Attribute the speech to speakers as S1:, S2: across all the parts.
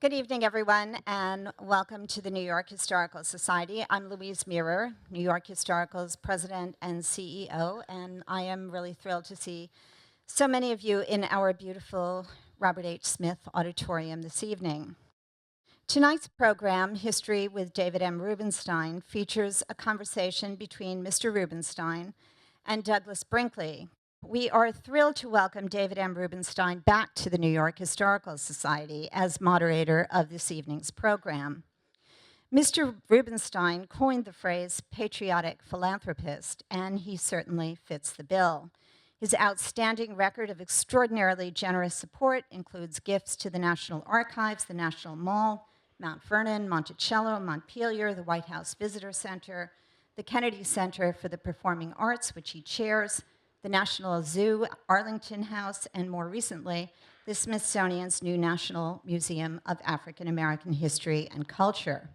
S1: Good evening, everyone, and welcome to the New York Historical Society. I'm Louise Mirror, New York Historical's president and CEO, and I am really thrilled to see so many of you in our beautiful Robert H. Smith Auditorium this evening. Tonight's program, History with David M. Rubenstein, features a conversation between Mr. Rubenstein and Douglas Brinkley. We are thrilled to welcome David M. Rubenstein back to the New York Historical Society as moderator of this evening's program. Mr. Rubenstein coined the phrase patriotic philanthropist, and he certainly fits the bill. His outstanding record of extraordinarily generous support includes gifts to the National Archives, the National Mall, Mount Vernon, Monticello, Montpelier, the White House Visitor Center, the Kennedy Center for the Performing Arts, which he chairs, the National Zoo, Arlington House, and more recently, the Smithsonian's new National Museum of African American History and Culture.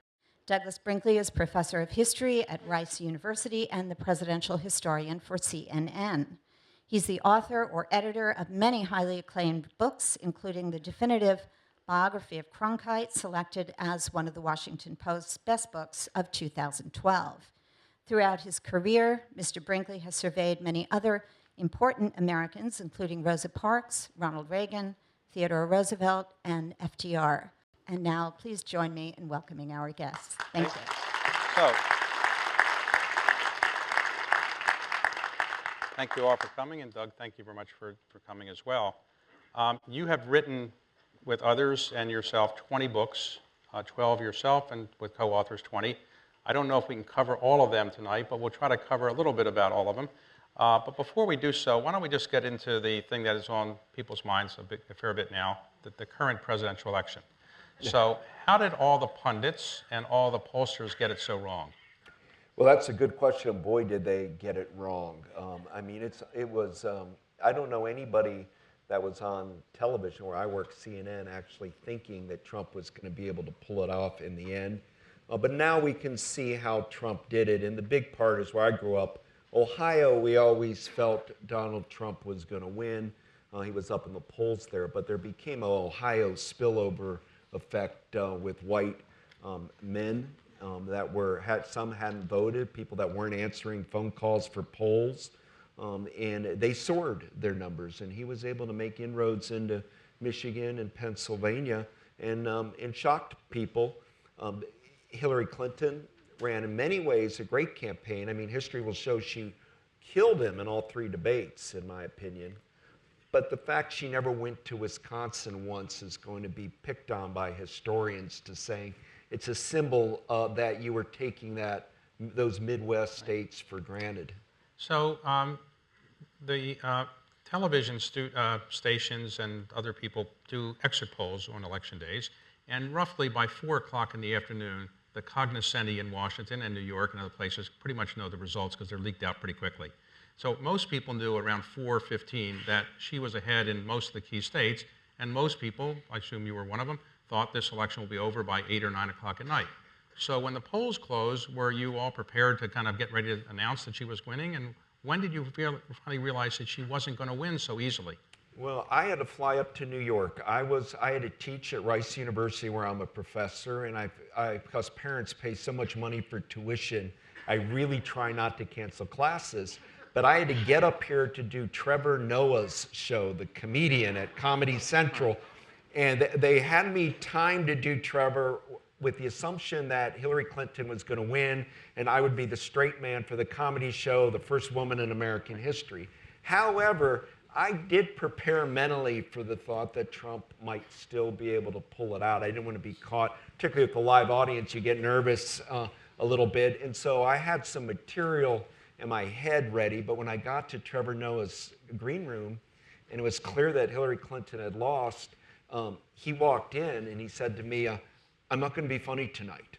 S1: Douglas Brinkley is professor of history at Rice University and the presidential historian for CNN. He's the author or editor of many highly acclaimed books, including the definitive biography of Cronkite, selected as one of the Washington Post's best books of 2012. Throughout his career, Mr. Brinkley has surveyed many other important Americans, including Rosa Parks, Ronald Reagan, Theodore Roosevelt, and FDR. And now, please join me in welcoming our guests. Thank you.
S2: So, thank you all for coming, and Doug, thank you very much for coming as well. You have written with others and yourself 20 books, 12 yourself, and with co-authors 20. I don't know if we can cover all of them tonight, but we'll try to cover a little bit about all of them. But before we do so, why don't we just get into the thing that is on people's minds a fair bit now, the current presidential election. Yeah. So how did all the pundits and all the pollsters get it so wrong?
S3: Well, that's a good question. Boy, did they get it wrong. I mean, I don't know anybody that was on television where I work, CNN, actually thinking that Trump was going to be able to pull it off in the end. But now we can see how Trump did it. And the big part is where I grew up, Ohio, we always felt Donald Trump was going to win. He was up in the polls there, but there became an Ohio spillover effect with white men that some hadn't voted, people that weren't answering phone calls for polls, and they soared their numbers. And he was able to make inroads into Michigan and Pennsylvania and shocked people. Hillary Clinton ran in many ways a great campaign. I mean, history will show she killed him in all three debates, in my opinion. But the fact she never went to Wisconsin once is going to be picked on by historians to saying it's a symbol that you were taking those Midwest states for granted.
S2: So the television stations and other people do exit polls on election days, and roughly by 4 o'clock in the afternoon, the cognoscenti in Washington and New York and other places pretty much know the results because they're leaked out pretty quickly. So most people knew around 4:15 that she was ahead in most of the key states, and most people, I assume you were one of them, thought this election will be over by 8 or 9 o'clock at night. So when the polls closed, were you all prepared to kind of get ready to announce that she was winning? And when did you finally realize that she wasn't going to win so easily?
S3: Well, I had to fly up to New York. I had to teach at Rice University where I'm a professor, and because parents pay so much money for tuition, I really try not to cancel classes. But I had to get up here to do Trevor Noah's show, the comedian at Comedy Central, and they had me timed to do Trevor with the assumption that Hillary Clinton was going to win, and I would be the straight man for the comedy show, the first woman in American history. However, I did prepare mentally for the thought that Trump might still be able to pull it out. I didn't want to be caught, particularly with the live audience, you get nervous a little bit. And so I had some material in my head ready, but when I got to Trevor Noah's green room, and it was clear that Hillary Clinton had lost, he walked in and he said to me, I'm not going to be funny tonight.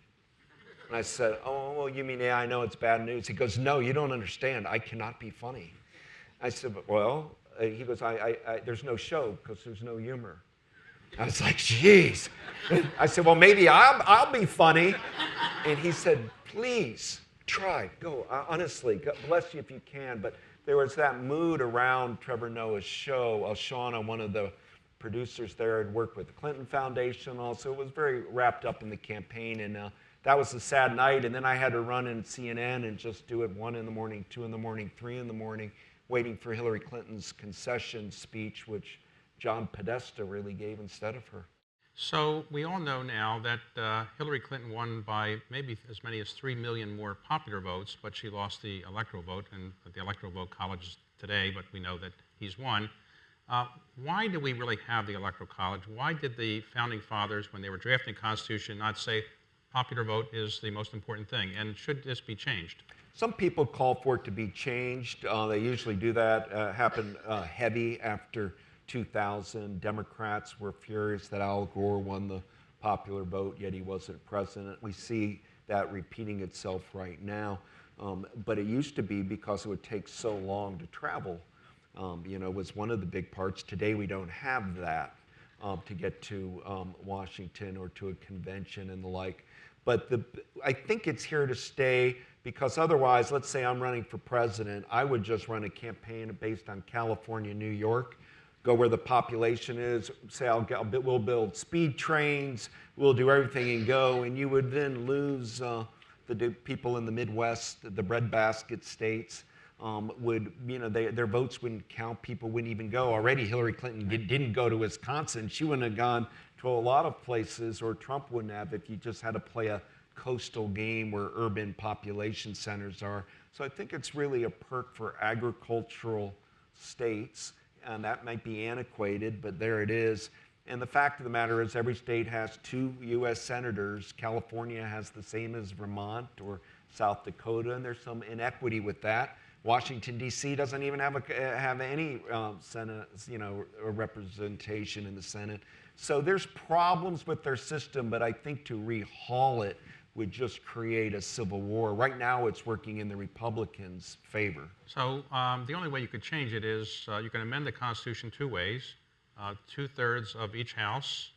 S3: And I said, oh, well, you mean, yeah, I know it's bad news. He goes, no, you don't understand. I cannot be funny. I said, well, he goes, there's no show because there's no humor. I was like, geez. I said, well, maybe I'll be funny. And he said, please, try, go. Honestly, God bless you if you can. But there was that mood around Trevor Noah's show. Shauna, one of the producers there had worked with the Clinton Foundation also. It was very wrapped up in the campaign, and that was a sad night. And then I had to run in CNN and just do it 1 in the morning, 2 in the morning, 3 in the morning, waiting for Hillary Clinton's concession speech, which John Podesta really gave instead of her.
S2: So we all know now that Hillary Clinton won by maybe as many as 3 million more popular votes, but she lost the electoral vote, and the Electoral Vote College is today, but we know that he's won. Why do we really have the Electoral College? Why did the Founding Fathers, when they were drafting the Constitution, not say popular vote is the most important thing? And should this be changed?
S3: Some people call for it to be changed. They usually do that, happen heavy after 2000. Democrats were furious that Al Gore won the popular vote, yet he wasn't president. We see that repeating itself right now. But it used to be because it would take so long to travel. Was one of the big parts. Today we don't have that to get to Washington or to a convention and the like. But I think it's here to stay, because otherwise, let's say I'm running for president, I would just run a campaign based on California, New York, go where the population is, say we'll build speed trains, we'll do everything and go, and you would then lose the people in the Midwest, the breadbasket states. Their votes wouldn't count, people wouldn't even go. Already Hillary Clinton didn't go to Wisconsin. She wouldn't have gone to a lot of places, or Trump wouldn't have, if you just had to play a coastal game where urban population centers are. So I think it's really a perk for agricultural states, and that might be antiquated, but there it is. And the fact of the matter is every state has 2 U.S. senators. California has the same as Vermont or South Dakota, and there's some inequity with that. Washington, D.C. doesn't even have any Senate, representation in the Senate. So there's problems with their system, but I think to rehaul it would just create a civil war. Right now, it's working in the Republicans' favor.
S2: So the only way you could change it is you can amend the Constitution 2 ways, 2/3 of each house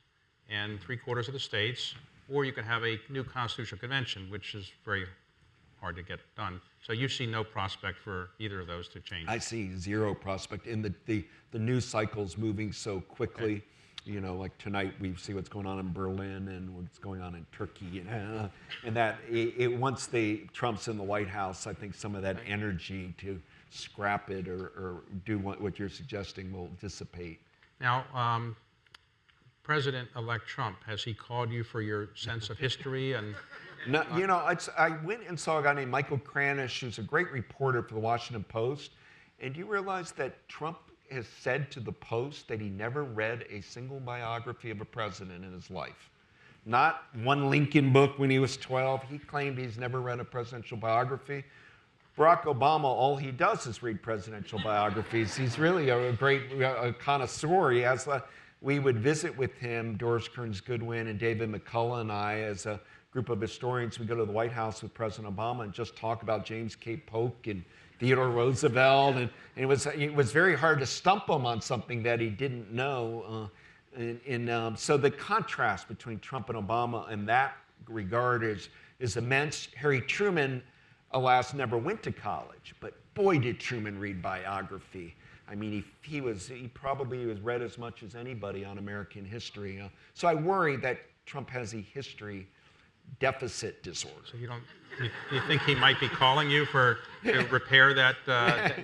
S2: and 3/4 of the states, or you can have a new constitutional convention, which is very hard to get done. So you see no prospect for either of those to change?
S3: I see zero prospect. In the news cycle's moving so quickly. Okay. Like tonight we see what's going on in Berlin and what's going on in Turkey, and that once Trump's in the White House, I think some of that energy to scrap it or do what you're suggesting will dissipate.
S2: Now, President-elect Trump, has he called you for your sense of history and?
S3: No, I went and saw a guy named Michael Kranish, who's a great reporter for the Washington Post. And do you realize that Trump has said to the Post that he never read a single biography of a president in his life? Not one Lincoln book when he was 12. He claimed he's never read a presidential biography. Barack Obama, all he does is read presidential biographies. He's really a great connoisseur. We would visit with him, Doris Kearns Goodwin and David McCullough and I, as a group of historians. We go to the White House with President Obama and just talk about James K. Polk and Theodore Roosevelt, and it was very hard to stump him on something that he didn't know. So the contrast between Trump and Obama in that regard is immense. Harry Truman, alas, never went to college, but boy did Truman read biography. I mean, he probably was read as much as anybody on American history. So I worry that Trump has a history deficit disorder.
S2: So you think he might be calling you to repair that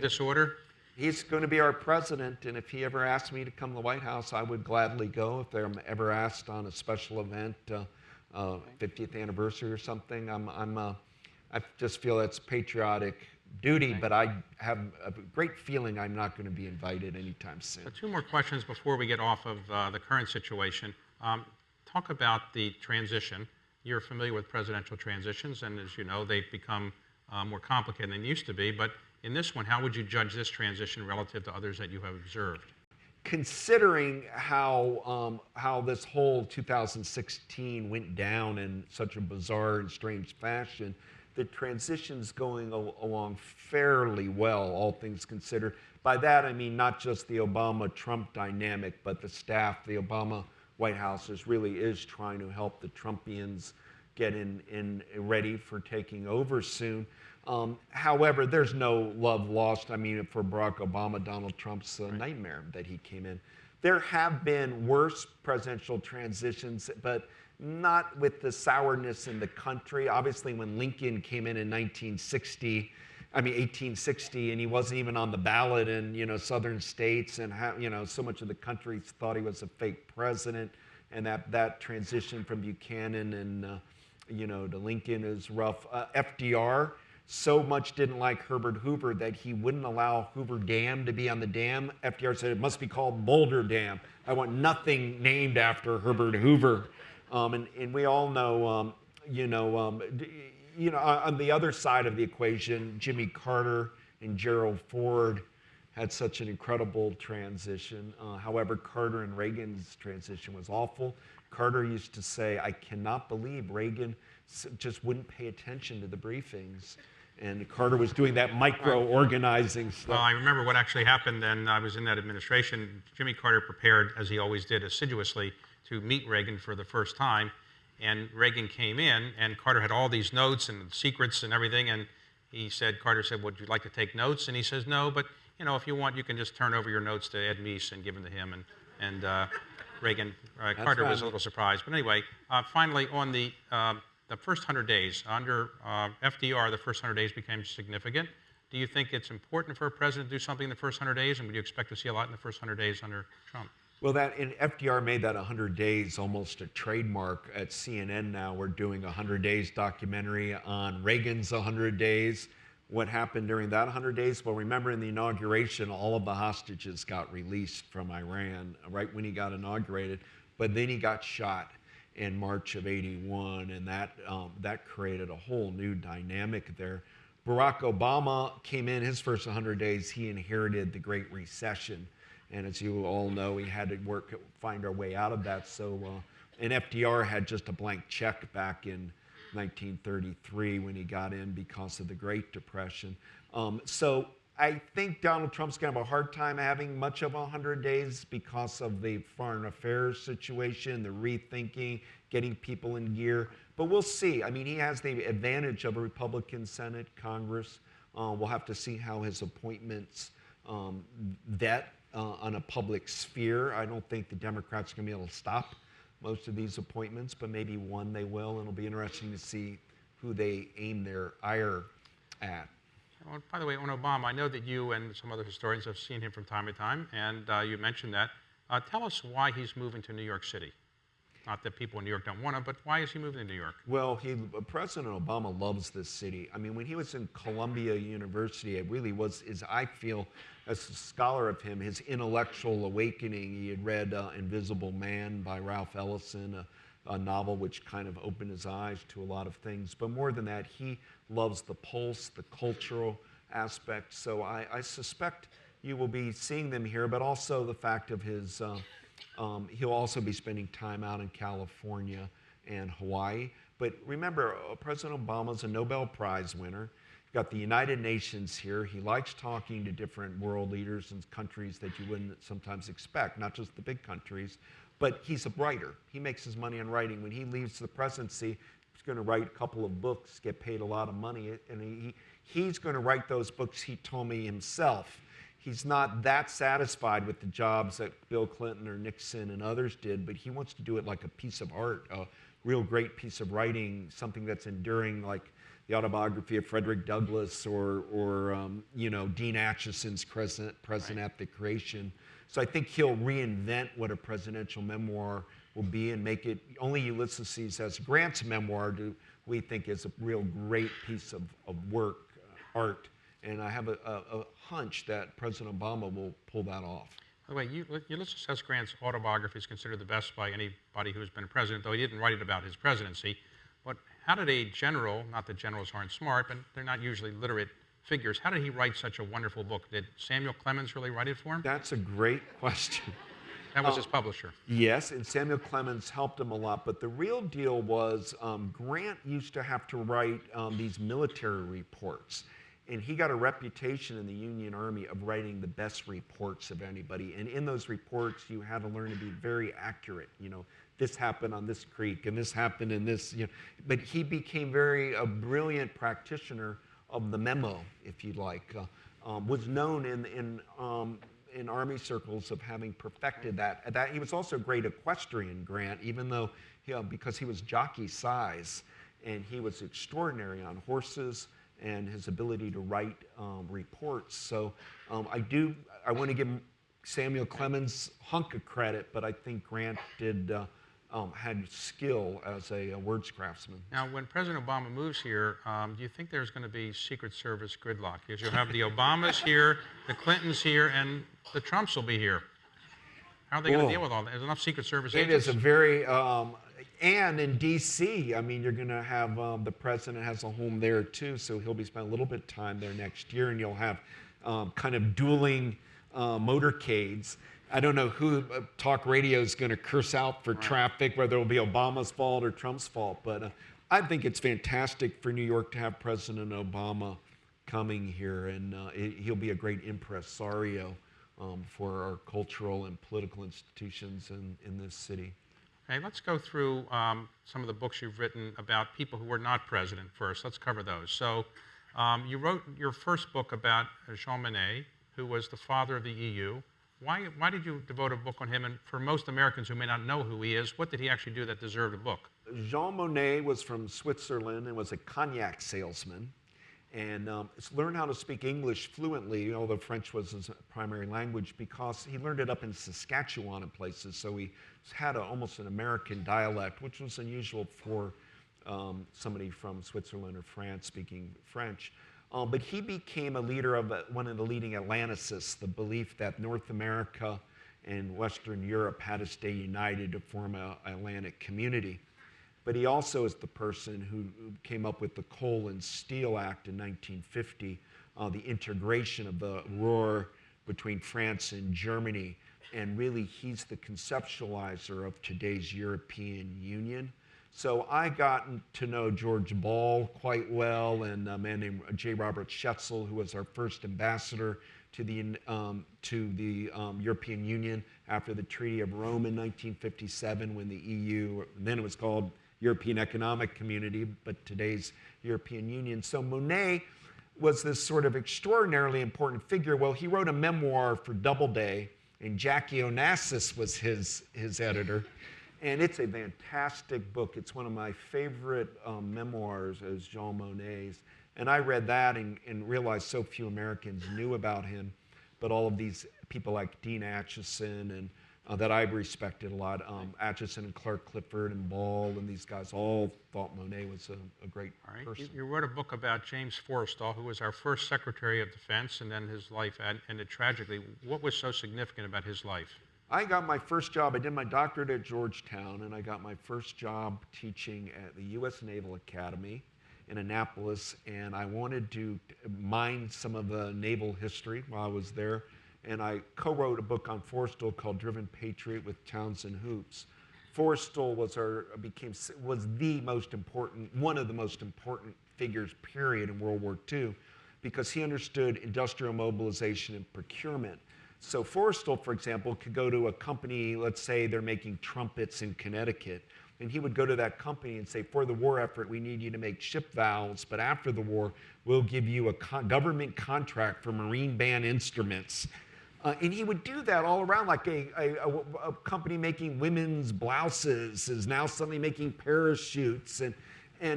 S2: disorder?
S3: He's going to be our president, and if he ever asked me to come to the White House, I would gladly go. If they're ever asked on a special event, 50th anniversary or something, I just feel it's patriotic duty, but I have a great feeling I'm not going to be invited anytime soon.
S2: So 2 more questions before we get off of the current situation. Talk about the transition. You're familiar with presidential transitions, and as you know, they've become more complicated than they used to be. But in this one, how would you judge this transition relative to others that you have observed?
S3: Considering how this whole 2016 went down in such a bizarre and strange fashion, the transition's going along fairly well, all things considered. By that, I mean not just the Obama-Trump dynamic, but the staff, the Obama White House really is trying to help the Trumpians get in ready for taking over soon. However, there's no love lost. I mean, for Barack Obama, Donald Trump's a nightmare that he came in. There have been worse presidential transitions, but not with the sourness in the country. Obviously, when Lincoln came in 1860, and he wasn't even on the ballot in southern states, and so much of the country thought he was a fake president, and that transition from Buchanan and to Lincoln is rough. FDR so much didn't like Herbert Hoover that he wouldn't allow Hoover Dam to be on the dam. FDR said it must be called Boulder Dam. I want nothing named after Herbert Hoover. And we all know, on the other side of the equation, Jimmy Carter and Gerald Ford had such an incredible transition. However, Carter and Reagan's transition was awful. Carter used to say, I cannot believe Reagan just wouldn't pay attention to the briefings. And Carter was doing that micro-organizing stuff.
S2: Well, I remember what actually happened, and I was in that administration. Jimmy Carter prepared, as he always did, assiduously to meet Reagan for the first time. And Reagan came in, and Carter had all these notes and secrets and everything. And Carter said, would you like to take notes? And he says, no, but if you want, you can just turn over your notes to Ed Meese and give them to him. And Carter was a little surprised. But anyway, finally, on the first 100 days, under FDR, the first 100 days became significant. Do you think it's important for a president to do something in the first 100 days, and would you expect to see a lot in the first 100 days under Trump?
S3: Well, FDR made that 100 days almost a trademark. At CNN now, we're doing a 100 days documentary on Reagan's 100 days. What happened during that 100 days? Well, remember in the inauguration, all of the hostages got released from Iran right when he got inaugurated, but then he got shot in March of '81, and that created a whole new dynamic there. Barack Obama came in his first 100 days, he inherited the Great Recession, and as you all know, he had to find our way out of that. And FDR had just a blank check back in 1933 when he got in because of the Great Depression. So I think Donald Trump's going to have a hard time having much of 100 days because of the foreign affairs situation, the rethinking, getting people in gear. But we'll see. I mean, he has the advantage of a Republican Senate, Congress. We'll have to see how his appointments vet on a public sphere. I don't think the Democrats are going to be able to stop most of these appointments, but maybe one they will, and it'll be interesting to see who they aim their ire at.
S2: Well, by the way, on Obama, I know that you and some other historians have seen him from time to time, and you mentioned that. Tell us why he's moving to New York City. Not that people in New York don't want him, but why is he moving to New York?
S3: Well, President Obama loves this city. I mean, when he was in Columbia University, it really was, I feel, as a scholar of him, his intellectual awakening. He had read Invisible Man by Ralph Ellison, a novel which kind of opened his eyes to a lot of things. But more than that, he loves the pulse, the cultural aspect. So I suspect you will be seeing them here, but also the fact of his, he'll also be spending time out in California and Hawaii. But remember, President Obama's a Nobel Prize winner. You've got the United Nations here. He likes talking to different world leaders and countries that you wouldn't sometimes expect, not just the big countries. But he's a writer. He makes his money on writing. When he leaves the presidency, he's going to write a couple of books, get paid a lot of money, and he's going to write those books, he told me himself. He's not that satisfied with the jobs that Bill Clinton or Nixon and others did, but he wants to do it like a piece of art, a real great piece of writing, something that's enduring, like the autobiography of Frederick Douglass or Dean Acheson's President at the Creation. So I think he'll reinvent what a presidential memoir will be and make it, only Ulysses S. Grant's memoir we think is a real great piece of work, art. And I have a hunch that President Obama will pull that off.
S2: By the way, Ulysses S. Grant's autobiography is considered the best by anybody who's been a president, though he didn't write it about his presidency. But how did a general, not that generals aren't smart, but they're not usually literate figures, how did he write such a wonderful book? Did Samuel Clemens really write it for him?
S3: That's a great question.
S2: That was his publisher.
S3: Yes, and Samuel Clemens helped him a lot. But the real deal was Grant used to have to write these military reports. And he got a reputation in the Union Army of writing the best reports of anybody. And in those reports, you had to learn to be very accurate. This happened on this creek, and this happened in this. But he became a brilliant practitioner of the memo, if you like. Was known in Army circles of having perfected that. He was also a great equestrian, Grant, even though, because he was jockey size, and he was extraordinary on horses and his ability to write reports. So I want to give Samuel Clemens hunk of credit, but I think Grant had skill as a words craftsman.
S2: Now, when President Obama moves here, do you think there's going to be Secret Service gridlock? Because you'll have the Obamas here, the Clintons here, and the Trumps will be here. How are they going to deal with all that? There's enough Secret Service agents?
S3: It is a very, and in D.C., I mean, you're going to have, the president has a home there too, so he'll be spending a little bit of time there next year, and you'll have kind of dueling motorcades. I don't know who talk radio is going to curse out for traffic, whether it'll be Obama's fault or Trump's fault. But I think it's fantastic for New York to have President Obama coming here, and he'll be a great impresario for our cultural and political institutions in this city.
S2: Okay, let's go through some of the books you've written about people who were not president first. Let's cover those. So you wrote your first book about Jean Monnet, who was the father of the EU. Why did you devote a book on him? And for most Americans who may not know who he is, what did he actually do that deserved a book?
S3: Jean Monnet was from Switzerland and was a cognac salesman, and learned how to speak English fluently, although French was his primary language, because he learned it up in Saskatchewan and places. So he had almost an American dialect, which was unusual for somebody from Switzerland or France speaking French. But he became a leader of one of the leading Atlanticists, the belief that North America and Western Europe had to stay united to form an Atlantic community. But he also is the person who came up with the Coal and Steel Act in 1950, the integration of the Ruhr between France and Germany. And really, he's the conceptualizer of today's European Union. So I got to know George Ball quite well, and a man named J. Robert Schetzel, who was our first ambassador to the European Union after the Treaty of Rome in 1957, when the EU, then it was called European Economic Community, but today's European Union. So Monnet was this sort of extraordinarily important figure. Well, he wrote a memoir for Doubleday, and Jackie Onassis was his editor. And it's a fantastic book. It's one of my favorite memoirs as Jean Monnet's. And I read that and realized so few Americans knew about him. But all of these people like Dean Acheson and that I respected a lot, Acheson and Clark Clifford and Ball and these guys all thought Monnet was a great person.
S2: You wrote a book about James Forrestal, who was our first Secretary of Defense, and then his life ended tragically. What was so significant about his life?
S3: I got my first job, I did my doctorate at Georgetown, and I got my first job teaching at the U.S. Naval Academy in Annapolis, and I wanted to mine some of the naval history while I was there, and I co-wrote a book on Forrestal called Driven Patriot with Townsend Hoops. Forrestal was the most important, one of the most important figures, period, in World War II, because he understood industrial mobilization and procurement. So Forrestal, for example, could go to a company, let's say they're making trumpets in Connecticut, and he would go to that company and say, for the war effort, we need you to make ship valves, but after the war, we'll give you a government contract for marine band instruments. And he would do that all around, like a company making women's blouses is now suddenly making parachutes. And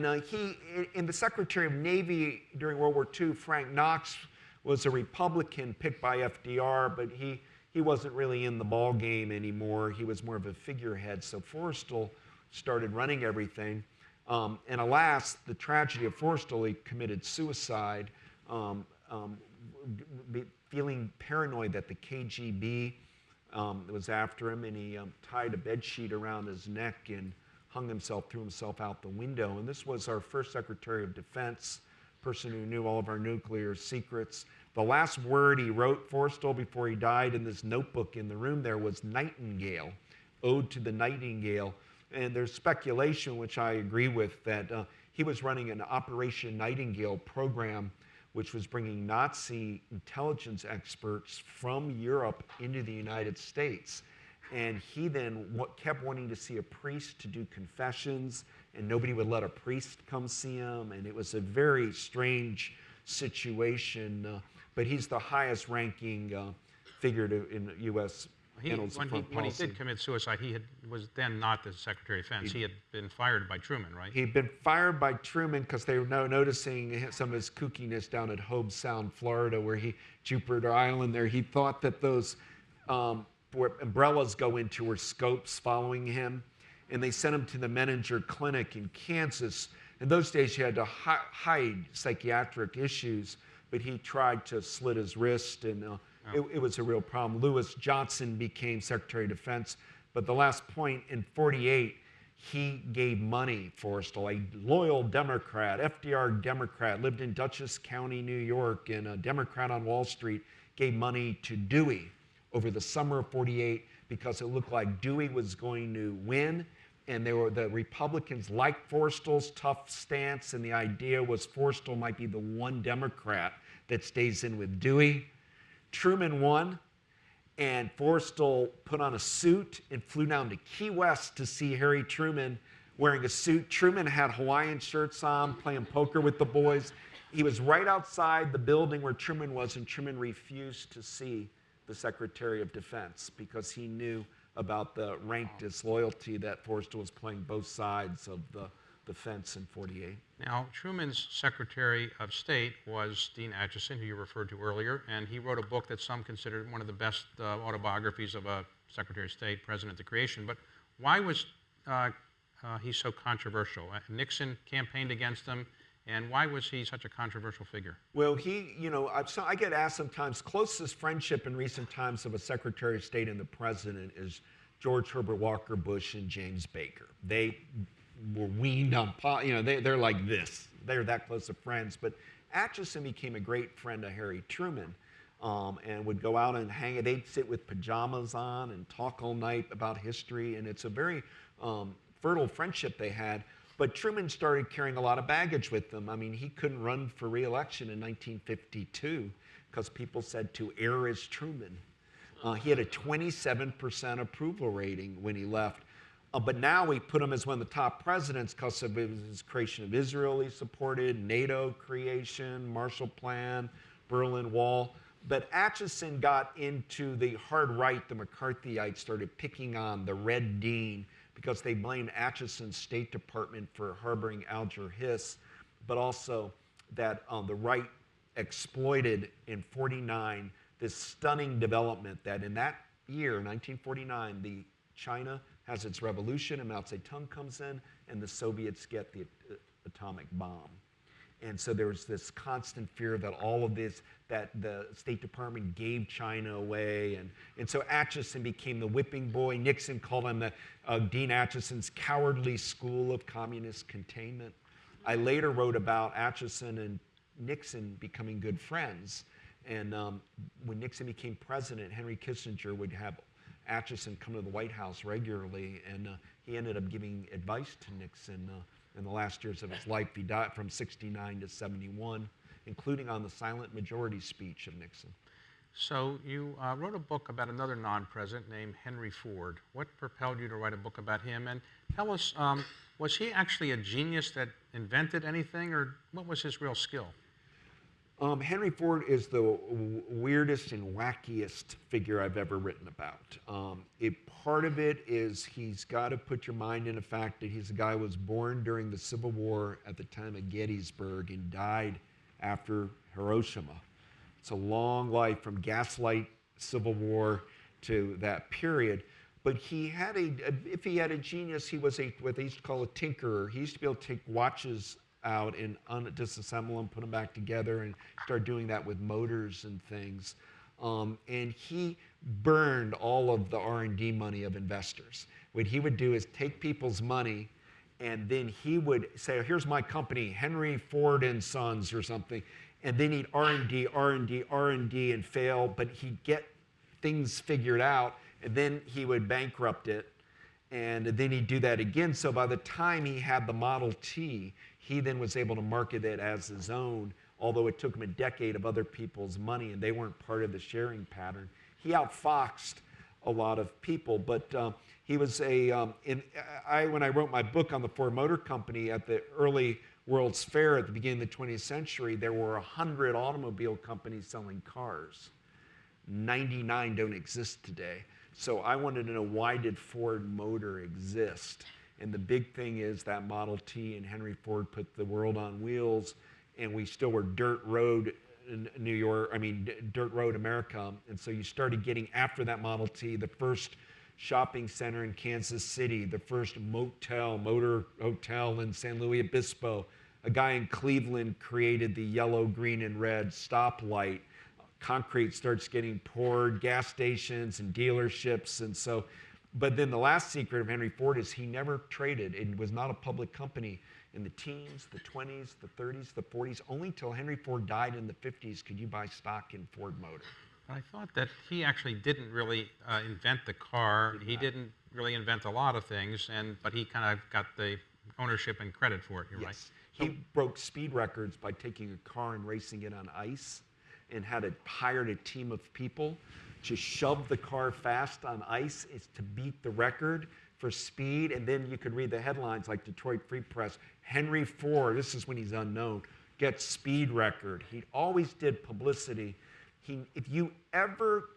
S3: the Secretary of Navy during World War II, Frank Knox, was a Republican picked by FDR, but he wasn't really in the ball game anymore. He was more of a figurehead. So Forrestal started running everything. And alas, the tragedy of Forrestal, he committed suicide, feeling paranoid that the KGB was after him, and he tied a bedsheet around his neck and threw himself out the window. And this was our first Secretary of Defense, person who knew all of our nuclear secrets. The last word he wrote, Forrestal, before he died in this notebook in the room there was Nightingale, Ode to the Nightingale. And there's speculation, which I agree with, that he was running an Operation Nightingale program, which was bringing Nazi intelligence experts from Europe into the United States. And he then kept wanting to see a priest to do confessions, and nobody would let a priest come see him, and it was a very strange situation. But he's the highest ranking figure in U.S. annals of
S2: When
S3: foreign
S2: he
S3: policy.
S2: did commit suicide, was then not the Secretary of Defense. He had been fired by Truman, right?
S3: He'd been fired by Truman because they were noticing some of his kookiness down at Hobe Sound, Florida, Jupiter Island there. He thought that those where umbrellas go into were scopes following him. And they sent him to the Menninger Clinic in Kansas. In those days, you had to hide psychiatric issues, but he tried to slit his wrist, and it was a real problem. Lewis Johnson became Secretary of Defense, but the last point, in 48, he gave money, Forrestal, a loyal Democrat, FDR Democrat, lived in Dutchess County, New York, and a Democrat on Wall Street, gave money to Dewey over the summer of 48 because it looked like Dewey was going to win, and the Republicans liked Forrestal's tough stance, and the idea was Forrestal might be the one Democrat that stays in with Dewey. Truman won, and Forrestal put on a suit and flew down to Key West to see Harry Truman wearing a suit. Truman had Hawaiian shirts on, playing poker with the boys. He was right outside the building where Truman was, and Truman refused to see the Secretary of Defense because he knew about the rank disloyalty that Forrestal was playing both sides of the fence in 48.
S2: Now, Truman's Secretary of State was Dean Acheson, who you referred to earlier, and he wrote a book that some consider one of the best autobiographies of a Secretary of State, President to Creation. But why was he so controversial? Nixon campaigned against him, and why was he such a controversial figure?
S3: Well, I get asked sometimes, closest friendship in recent times of a Secretary of State and the President is George Herbert Walker Bush and James Baker. They were weaned on, they're like this. They're that close of friends. But Acheson became a great friend of Harry Truman and would go out and hang. They'd sit with pajamas on and talk all night about history, and it's a very fertile friendship they had. But Truman started carrying a lot of baggage with him. I mean, he couldn't run for re-election in 1952 because people said to err is Truman. He had a 27% approval rating when he left. But now we put him as one of the top presidents because of his creation of Israel he supported, NATO creation, Marshall Plan, Berlin Wall. But Acheson got into the hard right. The McCarthyites started picking on the Red Dean because they blamed Acheson's State Department for harboring Alger Hiss, but also that the right exploited in 49 this stunning development that in that year, 1949, China has its revolution, and Mao Zedong comes in, and the Soviets get the atomic bomb. And so there was this constant fear that all of this, that the State Department gave China away. And so Acheson became the whipping boy. Nixon called him Dean Acheson's cowardly school of communist containment. I later wrote about Acheson and Nixon becoming good friends. And when Nixon became president, Henry Kissinger would have Acheson come to the White House regularly, and he ended up giving advice to Nixon in the last years of his life. He died from 69 to 71, including on the silent majority speech of Nixon.
S2: So you wrote a book about another non-president named Henry Ford. What propelled you to write a book about him? And tell us, was he actually a genius that invented anything, or what was his real skill?
S3: Henry Ford is the weirdest and wackiest figure I've ever written about. Part of it is he's got to put your mind in the fact that he's a guy who was born during the Civil War at the time of Gettysburg and died after Hiroshima. It's a long life from Gaslight Civil War to that period. But he had if he had a genius, he was what they used to call a tinkerer. He used to be able to take watches out and disassemble them, put them back together, and start doing that with motors and things. And he burned all of the R&D money of investors. What he would do is take people's money, and then he would say, here's my company, Henry Ford and Sons or something, and then he'd R&D, R&D, R&D, and fail, but he'd get things figured out, and then he would bankrupt it, and then he'd do that again. So by the time he had the Model T, he then was able to market it as his own, although it took him a decade of other people's money, and they weren't part of the sharing pattern. He outfoxed a lot of people, but he was when I wrote my book on the Ford Motor Company at the early World's Fair at the beginning of the 20th century, there were 100 automobile companies selling cars. 99 don't exist today. So I wanted to know, why did Ford Motor exist? And the big thing is that Model T and Henry Ford put the world on wheels, and we still were dirt road in New York, dirt road America. And so you started getting, after that Model T, the first shopping center in Kansas City, the first motor hotel in San Luis Obispo. A guy in Cleveland created the yellow, green, and red stoplight. Concrete starts getting poured, gas stations and dealerships. And so, but then the last secret of Henry Ford is he never traded. It was not a public company in the teens, the 20s, the 30s, the 40s. Only till Henry Ford died in the 50s could you buy stock in Ford Motor.
S2: I thought that he actually didn't really invent the car. He didn't really invent a lot of things, but he kind of got the ownership and credit for it. You're right.
S3: He broke speed records by taking a car and racing it on ice, and hired a team of people to shove the car fast on ice to beat the record for speed. And then you could read the headlines like Detroit Free Press, Henry Ford, this is when he's unknown, gets speed record. He always did publicity. If you ever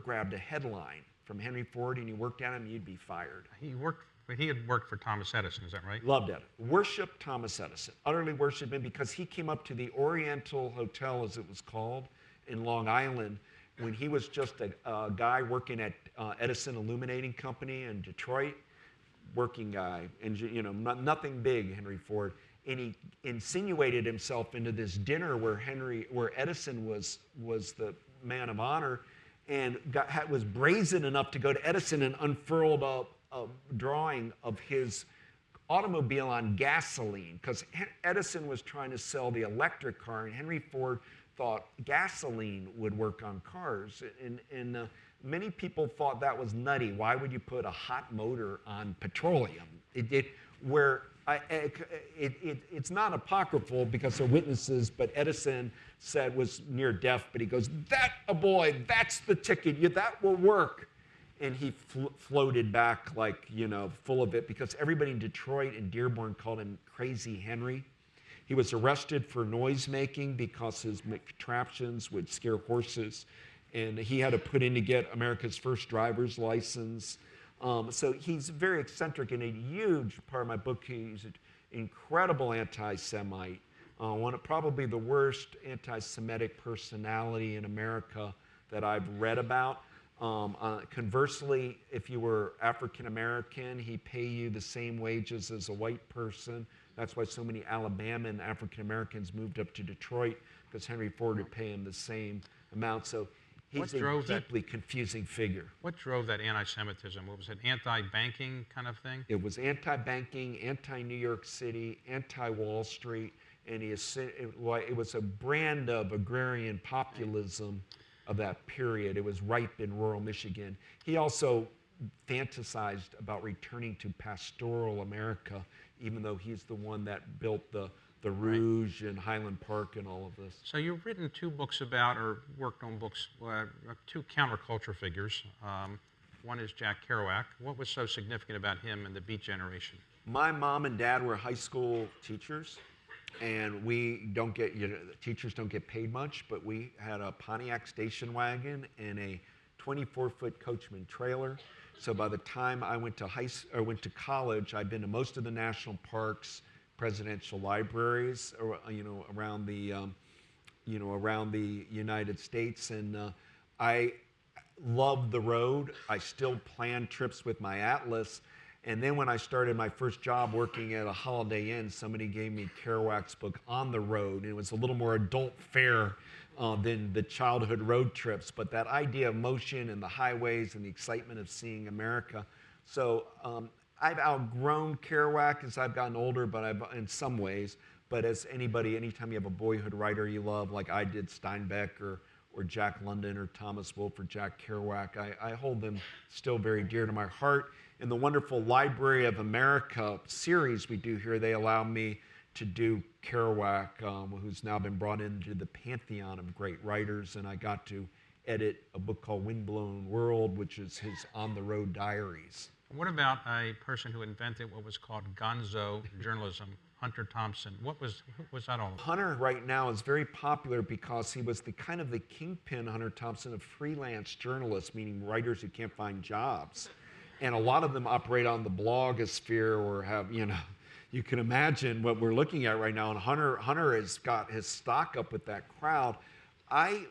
S3: grabbed a headline from Henry Ford and you worked at him, you'd be fired.
S2: He had worked for Thomas Edison, is that right?
S3: Loved Edison. Worshipped Thomas Edison. Utterly worshipped him because he came up to the Oriental Hotel, as it was called, in Long Island when he was just a guy working at Edison Illuminating Company in Detroit, working guy, and nothing big, Henry Ford. And he insinuated himself into this dinner where Edison was the man of honor, and was brazen enough to go to Edison and unfurled a drawing of his automobile on gasoline, because Edison was trying to sell the electric car, and Henry Ford thought gasoline would work on cars. And many people thought that was nutty. Why would you put a hot motor on petroleum? It's not apocryphal because they're witnesses, but Edison was near deaf, but he goes, that's the ticket, that will work. And he floated back full of it, because everybody in Detroit and Dearborn called him Crazy Henry. He was arrested for noise making because his contraptions would scare horses, and he had to put in to get America's first driver's license. So he's very eccentric, and a huge part of my book, he's an incredible anti-Semite, probably the worst anti-Semitic personality in America that I've read about. Conversely, if you were African American, he'd pay you the same wages as a white person. That's why so many Alabama African Americans moved up to Detroit, because Henry Ford would pay him the same amount. So he's a deeply confusing figure.
S2: What drove that anti-Semitism? What was it, anti-banking kind of thing?
S3: It was anti-banking, anti-New York City, anti-Wall Street, and it was a brand of agrarian populism of that period. It was ripe in rural Michigan. He also fantasized about returning to pastoral America, even though he's the one that built the Rouge and Highland Park and all of this.
S2: So you've written two books about, or worked on books, two counterculture figures. One is Jack Kerouac. What was so significant about him and the Beat Generation?
S3: My mom and dad were high school teachers, and teachers don't get paid much, but we had a Pontiac station wagon and a 24-foot Coachman trailer. So by the time I went to college, I'd been to most of the national parks, presidential libraries, around the United States, and I loved the road. I still planned trips with my atlas. And then when I started my first job working at a Holiday Inn, somebody gave me Kerouac's book, On the Road. And it was a little more adult fare than the childhood road trips, but that idea of motion and the highways and the excitement of seeing America. So I've outgrown Kerouac as I've gotten older, but in some ways. But as anytime you have a boyhood writer you love, like I did Steinbeck or Jack London or Thomas Wolfe or Jack Kerouac, I hold them still very dear to my heart. In the wonderful Library of America series we do here, they allow me to do Kerouac, who's now been brought into the pantheon of great writers, and I got to edit a book called Windblown World, which is his on-the-road diaries.
S2: What about a person who invented what was called gonzo journalism Hunter Thompson. What was that all about?
S3: Hunter right now is very popular because he was the kind of the kingpin, Hunter Thompson, of freelance journalists, meaning writers who can't find jobs. And a lot of them operate on the blogosphere or have, you can imagine what we're looking at right now. And Hunter has got his stock up with that crowd. I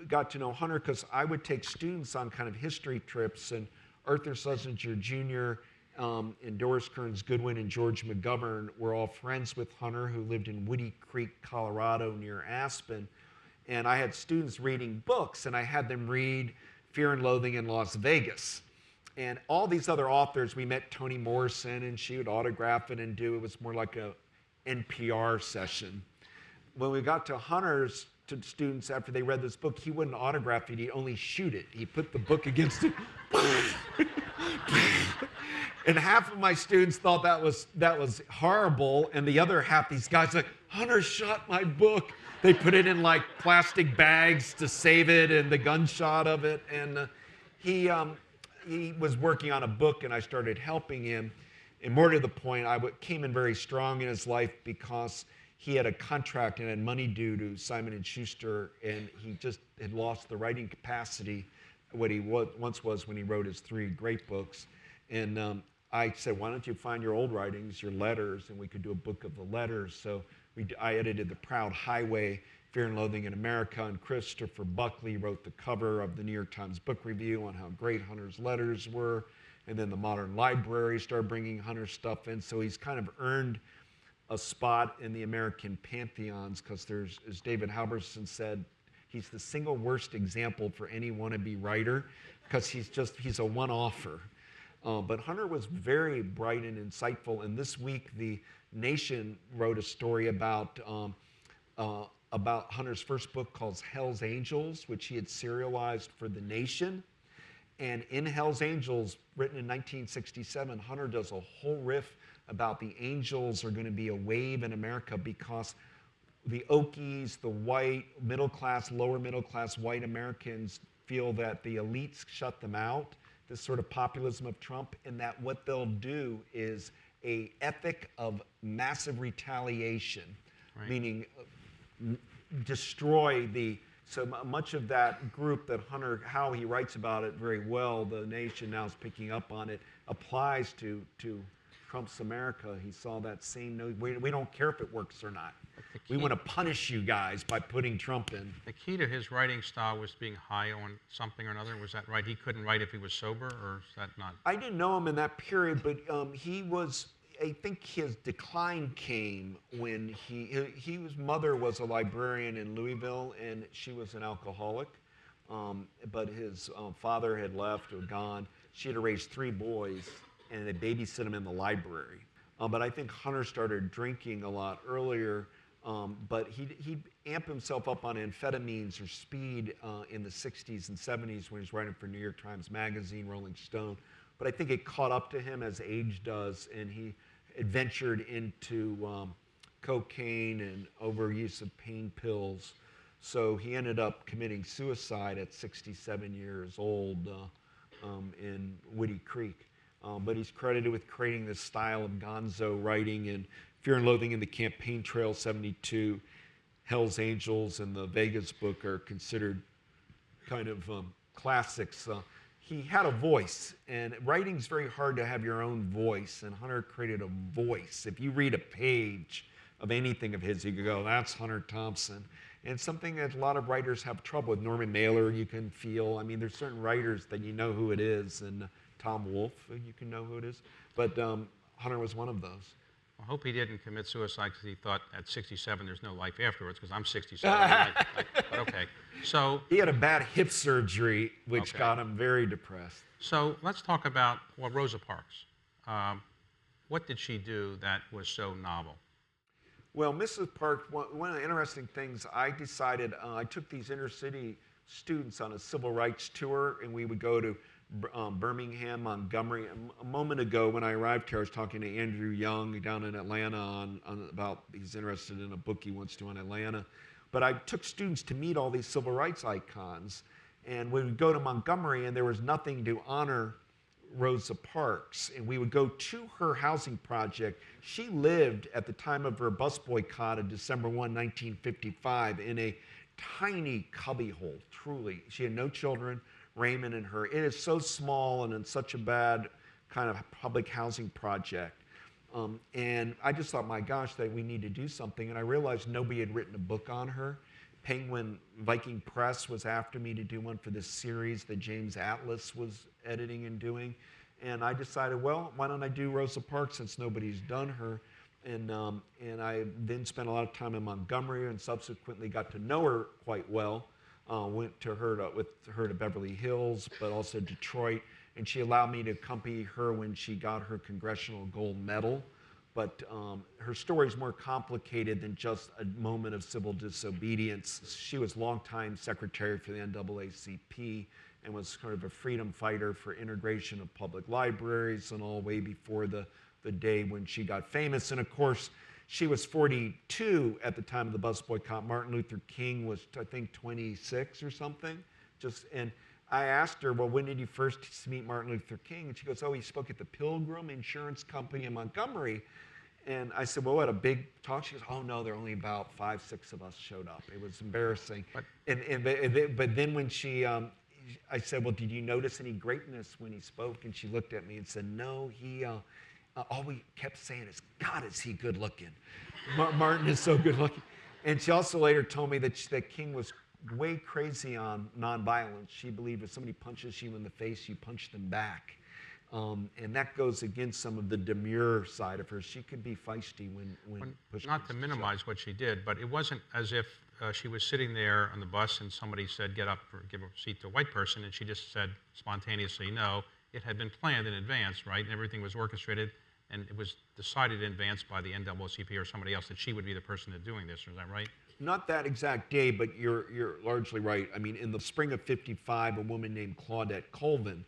S3: got to know Hunter because I would take students on kind of history trips, and Arthur Schlesinger Jr., and Doris Kearns Goodwin and George McGovern were all friends with Hunter, who lived in Woody Creek, Colorado, near Aspen. And I had students reading books, and I had them read Fear and Loathing in Las Vegas. And all these other authors, we met Toni Morrison, and she would autograph it and do, it was more like a NPR session. When we got to Hunter's, to students after they read this book, he wouldn't autograph it, he'd only shoot it. He put the book against it. And half of my students thought that was horrible, and the other half, these guys like, Hunter shot my book. They put it in like plastic bags to save it and the gunshot of it. And he was working on a book, and I started helping him. And more to the point, I came in very strong in his life because he had a contract and had money due to Simon & Schuster, and he just had lost the writing capacity, what he once was when he wrote his 3 great books. And I said, why don't you find your old writings, your letters, and we could do a book of the letters. So I edited The Proud Highway, Fear and Loathing in America, and Christopher Buckley wrote the cover of the New York Times Book Review on how great Hunter's letters were. And then the Modern Library started bringing Hunter's stuff in. So he's kind of earned a spot in the American pantheons because there's, as David Halverson said, he's the single worst example for any wannabe writer because he's a one-offer. But Hunter was very bright and insightful. And this week, The Nation wrote a story about Hunter's first book called Hell's Angels, which he had serialized for The Nation. And in Hell's Angels, written in 1967, Hunter does a whole riff about the angels are going to be a wave in America because the Okies, the white, middle class, lower middle class white Americans feel that the elites shut them out, this sort of populism of Trump, and that what they'll do is an ethic of massive retaliation, right. Meaning destroy so much of that group that Hunter, how he writes about it very well, The Nation now is picking up on it, applies to Trump's America. He saw that same note. We don't care if it works or not. We want to punish you guys by putting Trump in.
S2: The key to his writing style was being high on something or another. Was that right? He couldn't write if he was sober, or is that not?
S3: I didn't know him in that period, but he was, I think his decline came when his mother was a librarian in Louisville, and she was an alcoholic. But his father had left or gone. She had raised 3 boys, and they babysit him in the library. But I think Hunter started drinking a lot earlier. But he'd amp himself up on amphetamines or speed in the 60s and 70s when he was writing for New York Times Magazine, Rolling Stone. But I think it caught up to him as age does, and he adventured into cocaine and overuse of pain pills. So he ended up committing suicide at 67 years old in Woody Creek. But he's credited with creating this style of gonzo writing, and Fear and Loathing in the Campaign Trail 72, Hell's Angels, and the Vegas book are considered kind of classics. He had a voice, and writing's very hard to have your own voice, and Hunter created a voice. If you read a page of anything of his, you could go, that's Hunter Thompson. And something that a lot of writers have trouble with. Norman Mailer, you can feel. I mean, there's certain writers that you know who it is, and Tom Wolfe, you can know who it is. But Hunter was one of those.
S2: I hope he didn't commit suicide because he thought at 67 there's no life afterwards, because I'm 67. But okay. So
S3: he had a bad hip surgery, which got him very depressed.
S2: So let's talk about Rosa Parks. What did she do that was so novel?
S3: Well, Mrs. Parks, one of the interesting things, I decided, I took these inner city students on a civil rights tour, and we would go to Birmingham, Montgomery. A moment ago when I arrived here, I was talking to Andrew Young down in Atlanta on about, he's interested in a book he wants to on Atlanta. But I took students to meet all these civil rights icons. And we would go to Montgomery, and there was nothing to honor Rosa Parks, and we would go to her housing project. She lived at the time of her bus boycott of December 1, 1955, in a tiny cubbyhole, truly. She had no children, Raymond and her. It is so small and in such a bad kind of public housing project. And I just thought, my gosh, that we need to do something. And I realized nobody had written a book on her. Penguin Viking Press was after me to do one for this series that James Atlas was editing and doing. And I decided, well, why don't I do Rosa Parks since nobody's done her? And I then spent a lot of time in Montgomery and subsequently got to know her quite well. Went with her to Beverly Hills, but also Detroit. And she allowed me to accompany her when she got her Congressional Gold Medal. But her story is more complicated than just a moment of civil disobedience. She was longtime secretary for the NAACP and was sort of a freedom fighter for integration of public libraries and all way before the day when she got famous. And of course, she was 42 at the time of the bus boycott. Martin Luther King was, I think, 26 or something. And I asked her, well, when did you first meet Martin Luther King? And she goes, oh, he spoke at the Pilgrim Insurance Company in Montgomery. And I said, well, what, a big talk? She goes, oh, no, there were only about 5, 6 of us showed up. It was embarrassing. But then when I said, well, did you notice any greatness when he spoke? And she looked at me and said, no, all we kept saying is, God, is he good looking. Martin is so good looking. And she also later told me that King was way crazy on nonviolence. She believed if somebody punches you in the face, you punch them back. And that goes against some of the demure side of her. She could be feisty when push
S2: Not to minimize what she did, but it wasn't as if she was sitting there on the bus and somebody said, get up or give a seat to a white person, and she just said spontaneously no. It had been planned in advance, right? And everything was orchestrated, and it was decided in advance by the NAACP or somebody else that she would be the person that's doing this. Is that right?
S3: Not that exact day, but you're largely right. I mean, in the spring of '55, a woman named Claudette Colvin,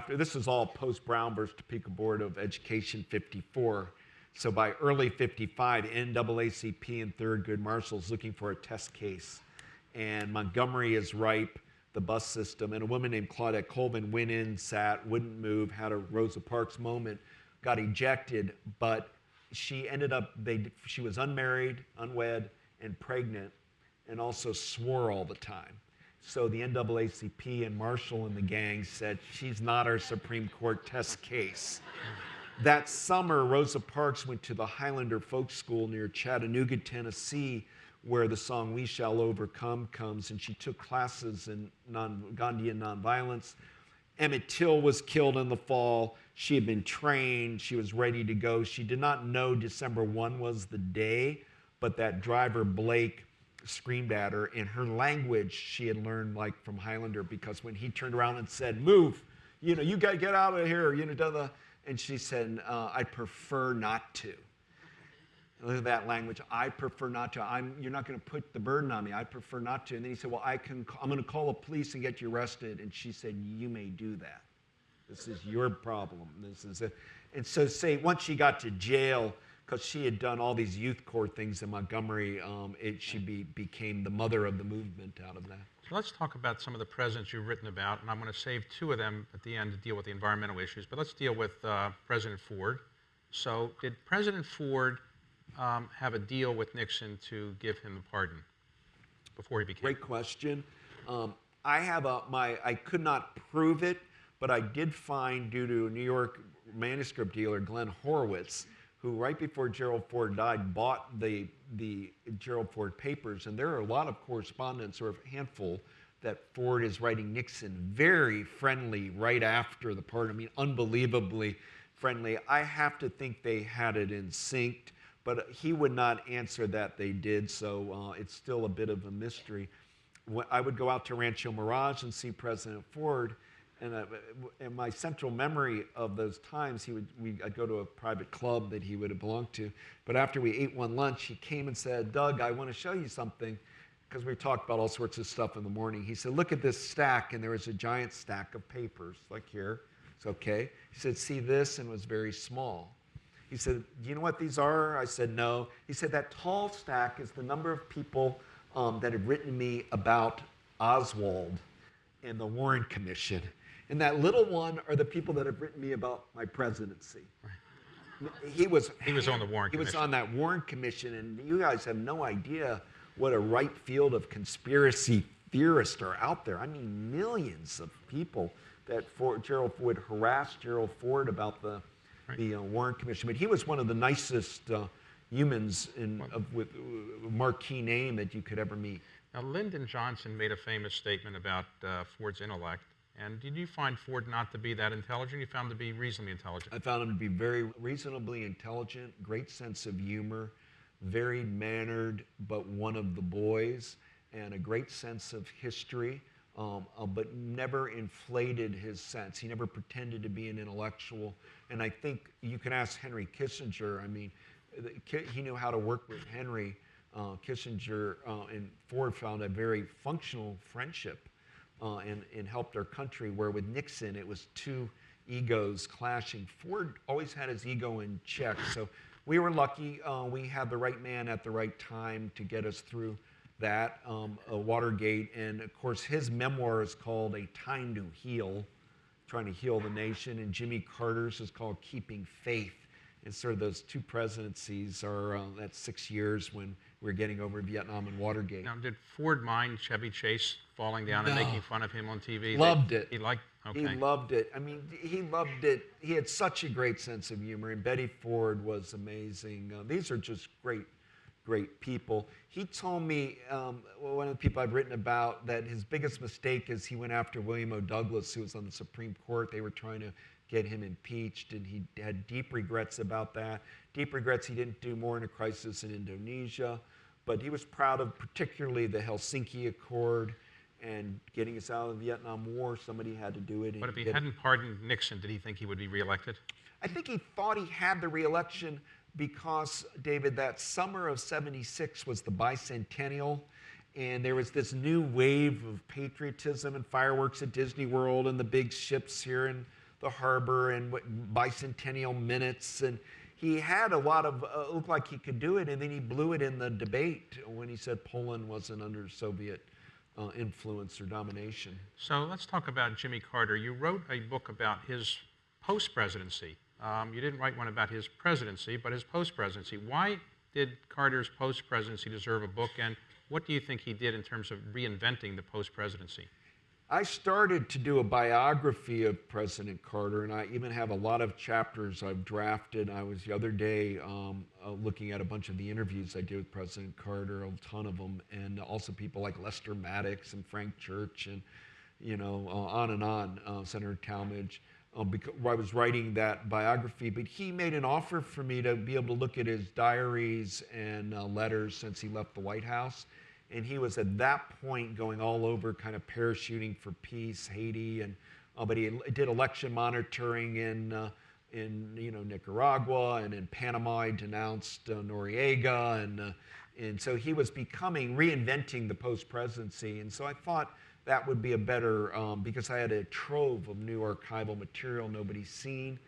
S3: this is all post-Brown versus Topeka Board of Education '54. So by early '55, NAACP and Thurgood Marshall's looking for a test case. And Montgomery is ripe, the bus system. And a woman named Claudette Colvin went in, sat, wouldn't move, had a Rosa Parks moment, got ejected, but she ended up, she was unmarried, unwed, and pregnant, and also swore all the time. So the NAACP and Marshall and the gang said, she's not our Supreme Court test case. That summer, Rosa Parks went to the Highlander Folk School near Chattanooga, Tennessee, where the song We Shall Overcome comes, and she took classes in Gandhian nonviolence. Emmett Till was killed in the fall. She had been trained. She was ready to go. She did not know December 1 was the day, but that driver, Blake, screamed at her. In her language, she had learned like from Highlander, because when he turned around and said, move, you got to get out of here, and she said, I prefer not to. Look at that language. I prefer not to. You're not going to put the burden on me. I prefer not to. And then he said, well, I'm going to call the police and get you arrested. And she said, you may do that. This is your problem. This is it. And so once she got to jail, because she had done all these youth corps things in Montgomery, she became the mother of the movement out of that.
S2: So let's talk about some of the presidents you've written about, and I'm going to save 2 of them at the end to deal with the environmental issues, but let's deal with President Ford. So did President Ford have a deal with Nixon to give him the pardon before he became?
S3: Great question. I could not prove it, but I did find, due to a New York manuscript dealer, Glenn Horowitz, who right before Gerald Ford died bought the Gerald Ford papers, and there are a lot of correspondence, or a handful, that Ford is writing Nixon very friendly right after the pardon. I mean, unbelievably friendly. I have to think they had it in sync, but he would not answer that they did, so it's still a bit of a mystery. I would go out to Rancho Mirage and see President Ford, and my central memory of those times, I'd go to a private club that he would have belonged to. But after we ate one lunch, he came and said, Doug, I want to show you something, because we talked about all sorts of stuff in the morning. He said, look at this stack, and there was a giant stack of papers, like here. It's okay. He said, see this, and it was very small. He said, do you know what these are? I said, no. He said, that tall stack is the number of people that had written me about Oswald and the Warren Commission. And that little one are the people that have written me about my presidency. He was
S2: on the Warren
S3: He was
S2: Commission.
S3: on that Warren Commission, and you guys have no idea what a ripe field of conspiracy theorists are out there. I mean, millions of people that Gerald would harass Gerald Ford about the Warren Commission. But he was one of the nicest humans with a marquee name that you could ever meet.
S2: Now, Lyndon Johnson made a famous statement about Ford's intellect. And did you find Ford not to be that intelligent? You found him to be reasonably intelligent.
S3: I found him to be very reasonably intelligent, great sense of humor, very mannered, but one of the boys, and a great sense of history, but never inflated his sense. He never pretended to be an intellectual. And I think you can ask Henry Kissinger. I mean, he knew how to work with Henry. Kissinger and Ford found a very functional friendship. And helped our country, where with Nixon it was two egos clashing. Ford always had his ego in check, so we were lucky. We had the right man at the right time to get us through that, Watergate. And of course his memoir is called A Time to Heal, trying to heal the nation, and Jimmy Carter's is called Keeping Faith. And sort of those two presidencies are, that's 6 years when we're getting over Vietnam and Watergate.
S2: Now, did Ford mind Chevy Chase falling down and making fun of him on TV?
S3: Loved it.
S2: He liked, okay.
S3: He loved it. I mean, he loved it. He had such a great sense of humor, and Betty Ford was amazing. These are just great people. He told me, one of the people I've written about, that his biggest mistake is he went after William O. Douglas, who was on the Supreme Court. They were trying to get him impeached, and he had deep regrets about that. Deep regrets he didn't do more in a crisis in Indonesia, but he was proud of particularly the Helsinki Accord and getting us out of the Vietnam War. Somebody had to do it.
S2: But if he hadn't pardoned Nixon, did he think he would be reelected?
S3: I think he thought he had the reelection because, David, that summer of '76 was the bicentennial, and there was this new wave of patriotism and fireworks at Disney World and the big ships here in the harbor and bicentennial minutes, and he had a lot of, looked like he could do it, and then he blew it in the debate when he said Poland wasn't under Soviet influence or domination.
S2: So let's talk about Jimmy Carter. You wrote a book about his post-presidency. You didn't write one about his presidency, but his post-presidency. Why did Carter's post-presidency deserve a book, and what do you think he did in terms of reinventing the post-presidency?
S3: I started to do a biography of President Carter, and I even have a lot of chapters I've drafted. I was the other day looking at a bunch of the interviews I did with President Carter, a ton of them, and also people like Lester Maddox and Frank Church, and on and on, Senator Talmadge. Because I was writing that biography, but he made an offer for me to be able to look at his diaries and letters since he left the White House. And he was at that point going all over, kind of parachuting for peace, Haiti, and but he did election monitoring in Nicaragua, and in Panama he denounced Noriega, and so he was reinventing the post-presidency. And so I thought that would be a better, because I had a trove of new archival material nobody's seen.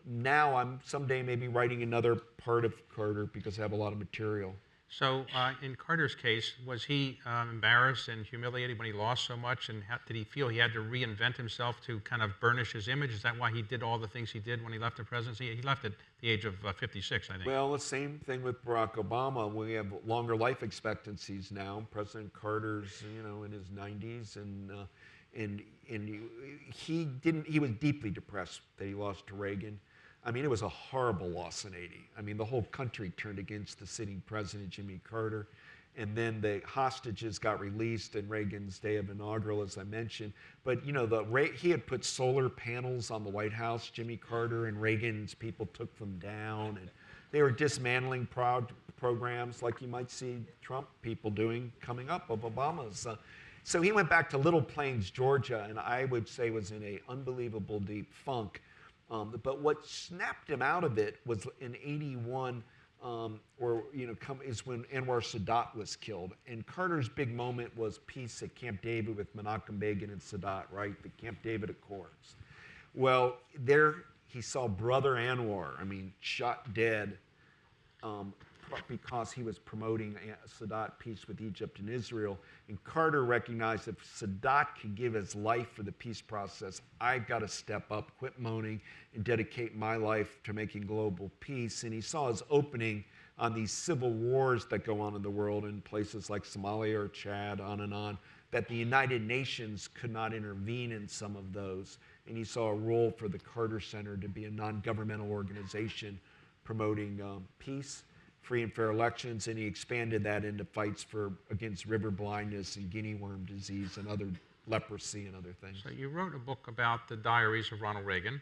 S3: Now I'm someday maybe writing another part of Carter because I have a lot of material.
S2: So in Carter's case, was he embarrassed and humiliated when he lost so much, and did he feel he had to reinvent himself to kind of burnish his image? Is that why he did all the things he did when he left the presidency? He left at the age of 56, I think.
S3: Well, the same thing with Barack Obama. We have longer life expectancies now. President Carter's, in his 90s, and he was deeply depressed that he lost to Reagan. I mean, it was a horrible loss in '80. I mean, the whole country turned against the sitting president, Jimmy Carter. And then the hostages got released in Reagan's day of inaugural, as I mentioned. But, he had put solar panels on the White House, Jimmy Carter, and Reagan's people took them down. And they were dismantling programs like you might see Trump people doing coming up of Obama's. So he went back to Little Plains, Georgia, and I would say was in an unbelievable deep funk. But what snapped him out of it was in '81, is when Anwar Sadat was killed. And Carter's big moment was peace at Camp David with Menachem Begin and Sadat, right? The Camp David Accords. Well, there he saw brother Anwar, shot dead, because he was promoting Sadat peace with Egypt and Israel. And Carter recognized if Sadat could give his life for the peace process, I've got to step up, quit moaning, and dedicate my life to making global peace. And he saw his opening on these civil wars that go on in the world in places like Somalia or Chad, on, that the United Nations could not intervene in some of those. And he saw a role for the Carter Center to be a non-governmental organization promoting peace, free and fair elections, and he expanded that into fights against river blindness and guinea worm disease and other leprosy and other things.
S2: So you wrote a book about the Diaries of Ronald Reagan.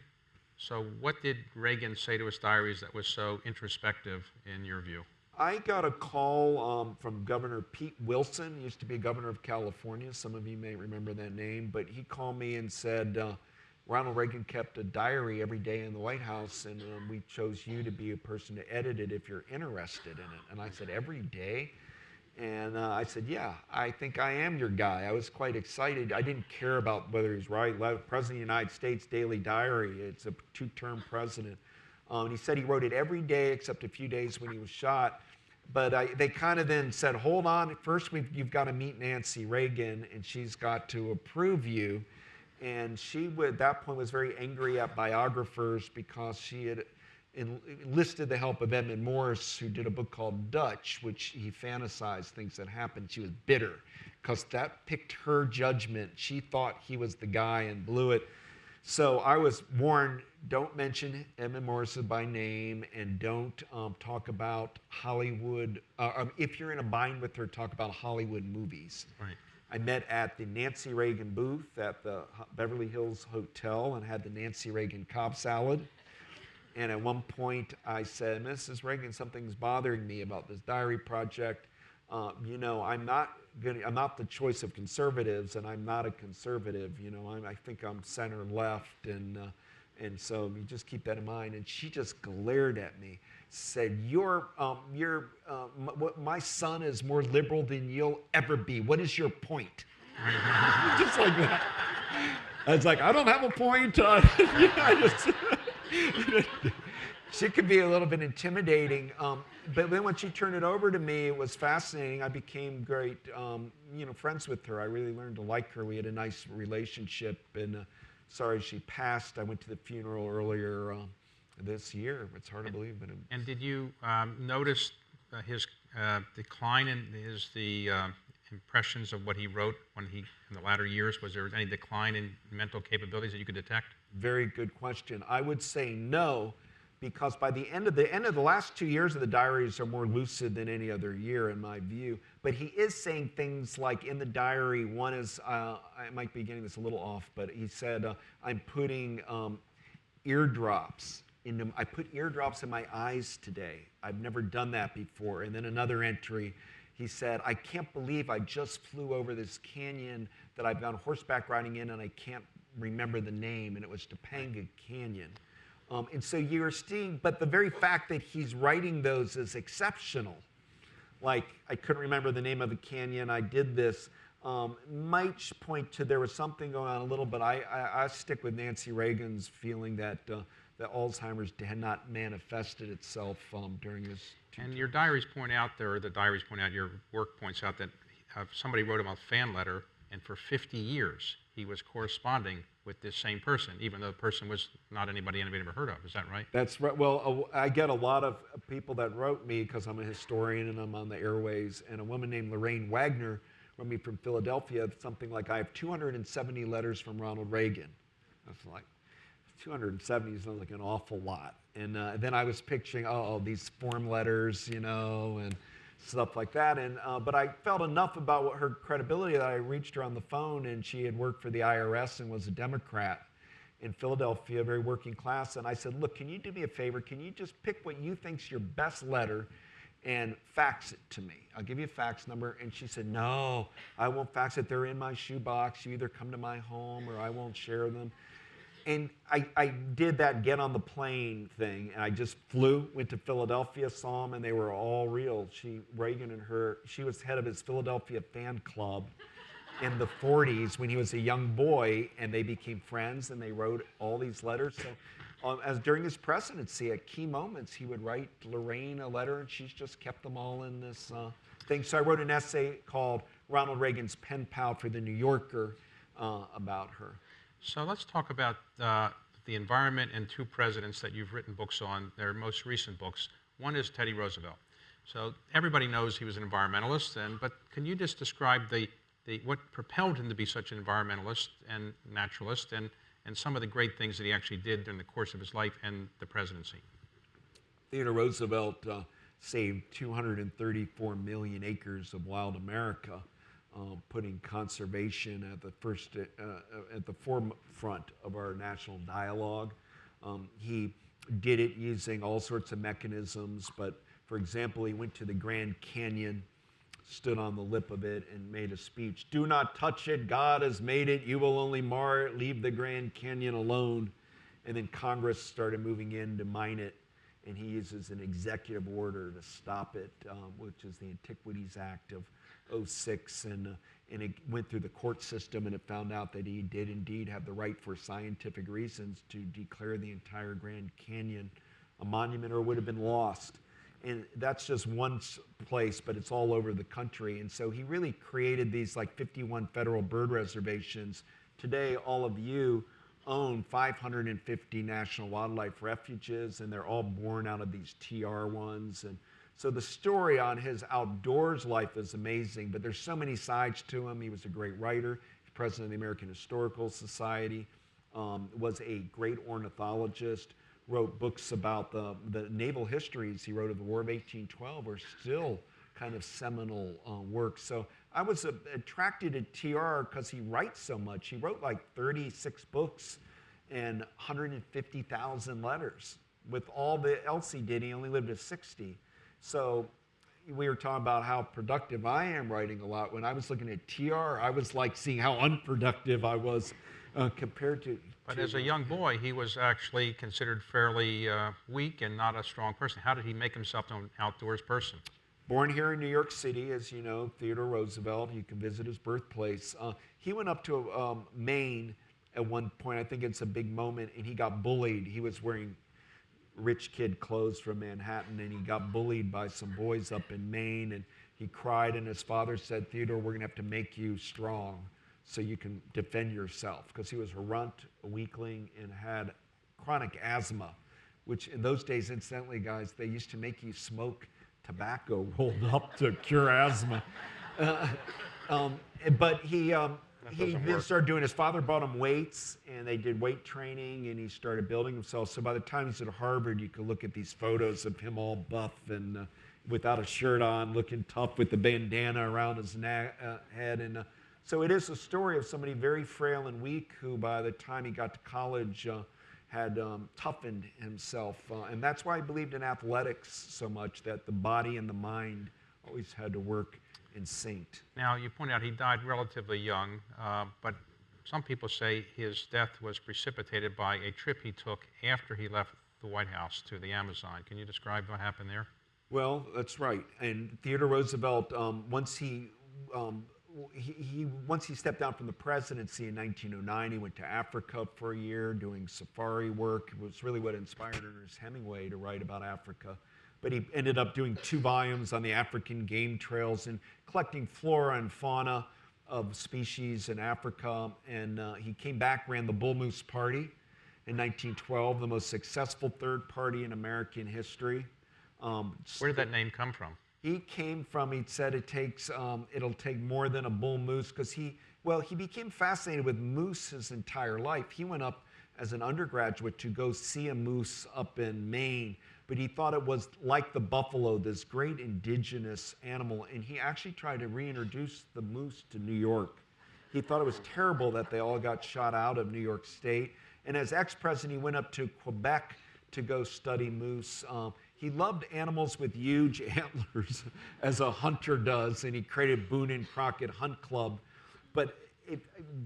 S2: So what did Reagan say to his diaries that was so introspective in your view?
S3: I got a call from Governor Pete Wilson. He used to be governor of California. Some of you may remember that name. But he called me and said, Ronald Reagan kept a diary every day in the White House, and we chose you to be a person to edit it if you're interested in it. And I said, every day? And I said, yeah, I think I am your guy. I was quite excited. I didn't care about whether he's right. President of the United States Daily Diary. It's a two-term president. And he said he wrote it every day except a few days when he was shot. But they kind of then said, hold on. First, you've got to meet Nancy Reagan, and she's got to approve you. And she, at that point, was very angry at biographers because she had enlisted the help of Edmund Morris, who did a book called Dutch, which he fantasized things that happened. She was bitter because that picked her judgment. She thought he was the guy and blew it. So I was warned, don't mention Edmund Morris by name, and don't talk about Hollywood. If you're in a bind with her, talk about Hollywood movies.
S2: Right.
S3: I met at the Nancy Reagan booth at the Beverly Hills Hotel and had the Nancy Reagan Cobb salad. And at one point I said, Mrs. Reagan, something's bothering me about this diary project. You know, I'm not the choice of conservatives, and I'm not a conservative. You know, I think I'm center left, and so you just keep that in mind. And she just glared at me, said, my son is more liberal than you'll ever be. What is your point? Just like that. I was like, I don't have a point. She could be a little bit intimidating, but then when she turned it over to me, it was fascinating. I became great, friends with her. I really learned to like her. We had a nice relationship, and sorry she passed. I went to the funeral earlier this year. It's hard to believe, but
S2: and did you notice his decline in the impressions of what he wrote when in the latter years? Was there any decline in mental capabilities that you could detect?
S3: Very good question. I would say no, because by the end of the last 2 years of the diaries are more lucid than any other year in my view. But he is saying things like in the diary, one is, I might be getting this a little off, but he said, I'm putting eardrops I put eardrops in my eyes today. I've never done that before. And then another entry, he said, I can't believe I just flew over this canyon that I've gone horseback riding in, and I can't remember the name, and it was Topanga Canyon. And so you're seeing, but the very fact that he's writing those is exceptional. Like, I couldn't remember the name of the canyon, I did this, might point to there was something going on a little, but I stick with Nancy Reagan's feeling that that Alzheimer's had not manifested itself during his.
S2: And your diaries point out there, the diaries point out, your work points out that somebody wrote him a fan letter, and for 50 years he was corresponding with this same person, even though the person was not anybody ever heard of. Is that right?
S3: That's right. Well, I get a lot of people that wrote me because I'm a historian and I'm on the airways, and a woman named Lorraine Wagner wrote me from Philadelphia, something like, I have 270 letters from Ronald Reagan. I was like, 270 sounds like an awful lot. And then I was picturing, these form letters, and stuff like that. And but I felt enough about her credibility that I reached her on the phone, and she had worked for the IRS and was a Democrat in Philadelphia, very working class. And I said, look, can you do me a favor? Can you just pick what you think's your best letter and fax it to me? I'll give you a fax number. And she said, no, I won't fax it. They're in my shoebox. You either come to my home or I won't share them. And I did that get on the plane thing, and I just went to Philadelphia, saw them, and they were all real. Reagan and her, she was head of his Philadelphia fan club in the 40s when he was a young boy, and they became friends, and they wrote all these letters. So As during his presidency, at key moments, he would write Lorraine a letter, and she's just kept them all in this thing. So I wrote an essay called Ronald Reagan's Pen Pal for the New Yorker about her.
S2: So let's talk about the environment and two presidents that you've written books on, their most recent books. One is Teddy Roosevelt. So everybody knows he was an environmentalist, but can you just describe what propelled him to be such an environmentalist and naturalist, and some of the great things that he actually did during the course of his life and the presidency?
S3: Theodore Roosevelt saved 234 million acres of wild America, putting conservation at the forefront of our national dialogue. He did it using all sorts of mechanisms, but for example, he went to the Grand Canyon, stood on the lip of it, and made a speech. "Do not touch it. God has made it. You will only mar it. Leave the Grand Canyon alone." And then Congress started moving in to mine it, and he uses an executive order to stop it, which is the Antiquities Act of '06, and it went through the court system, and it found out that he did indeed have the right for scientific reasons to declare the entire Grand Canyon a monument, or it would have been lost. And that's just one place, but it's all over the country. And so he really created these like 51 federal bird reservations. Today, all of you own 550 national wildlife refuges, and they're all born out of these TR ones. And so the story on his outdoors life is amazing, but there's so many sides to him. He was a great writer, president of the American Historical Society, was a great ornithologist, wrote books about the naval histories he wrote of the War of 1812 are still kind of seminal works. So I was attracted to TR because he writes so much. He wrote like 36 books and 150,000 letters. With all else he did, he only lived to 60. So we were talking about how productive I am writing a lot. When I was looking at TR, I was like seeing how unproductive I was compared to...
S2: But as a young boy, he was actually considered fairly weak and not a strong person. How did he make himself an outdoors person?
S3: Born here in New York City, as you know, Theodore Roosevelt. You can visit his birthplace. He went up to Maine at one point. I think it's a big moment, and he got bullied. He was wearing rich kid clothes from Manhattan, and he got bullied by some boys up in Maine, and he cried, and his father said, "Theodore, we're going to have to make you strong so you can defend yourself," because he was a runt, a weakling, and had chronic asthma, which in those days, incidentally, guys, they used to make you smoke tobacco rolled up to cure asthma. But he then started doing, his father bought him weights, and they did weight training, and he started building himself. So by the time he's at Harvard, you could look at these photos of him all buff and without a shirt on, looking tough with the bandana around his head. And so it is a story of somebody very frail and weak who, by the time he got to college, had toughened himself. And that's why he believed in athletics so much, that the body and the mind always had to work in sync.
S2: Now, you point out he died relatively young, but some people say his death was precipitated by a trip he took after he left the White House to the Amazon. Can you describe what happened there?
S3: Well, that's right. And Theodore Roosevelt, once he stepped down from the presidency in 1909, he went to Africa for a year doing safari work. It was really what inspired Ernest Hemingway to write about Africa. But he ended up doing 2 volumes on the African game trails and collecting flora and fauna of species in Africa. And he came back, ran the Bull Moose Party in 1912, the most successful third party in American history.
S2: Where did that name come from?
S3: He came from, he said it'll take more than a bull moose, because he became fascinated with moose his entire life. He went up as an undergraduate to go see a moose up in Maine, but he thought it was like the buffalo, this great indigenous animal, and he actually tried to reintroduce the moose to New York. He thought it was terrible that they all got shot out of New York State, and as ex-president, he went up to Quebec to go study moose. He loved animals with huge antlers, as a hunter does, and he created Boone and Crockett Hunt Club. But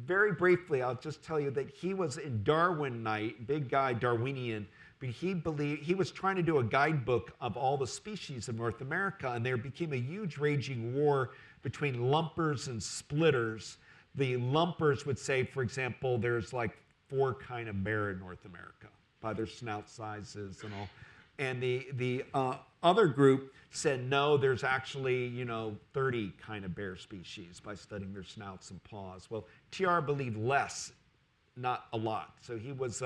S3: very briefly, I'll just tell you that he was in Darwin night, big guy, Darwinian, but he was trying to do a guidebook of all the species of North America, and there became a huge raging war between lumpers and splitters. The lumpers would say, for example, there's like 4 kinds of bear in North America. by their snout sizes and all. And the other group said, no, there's actually, 30 kind of bear species by studying their snouts and paws. Well, TR believed less, not a lot. So he was,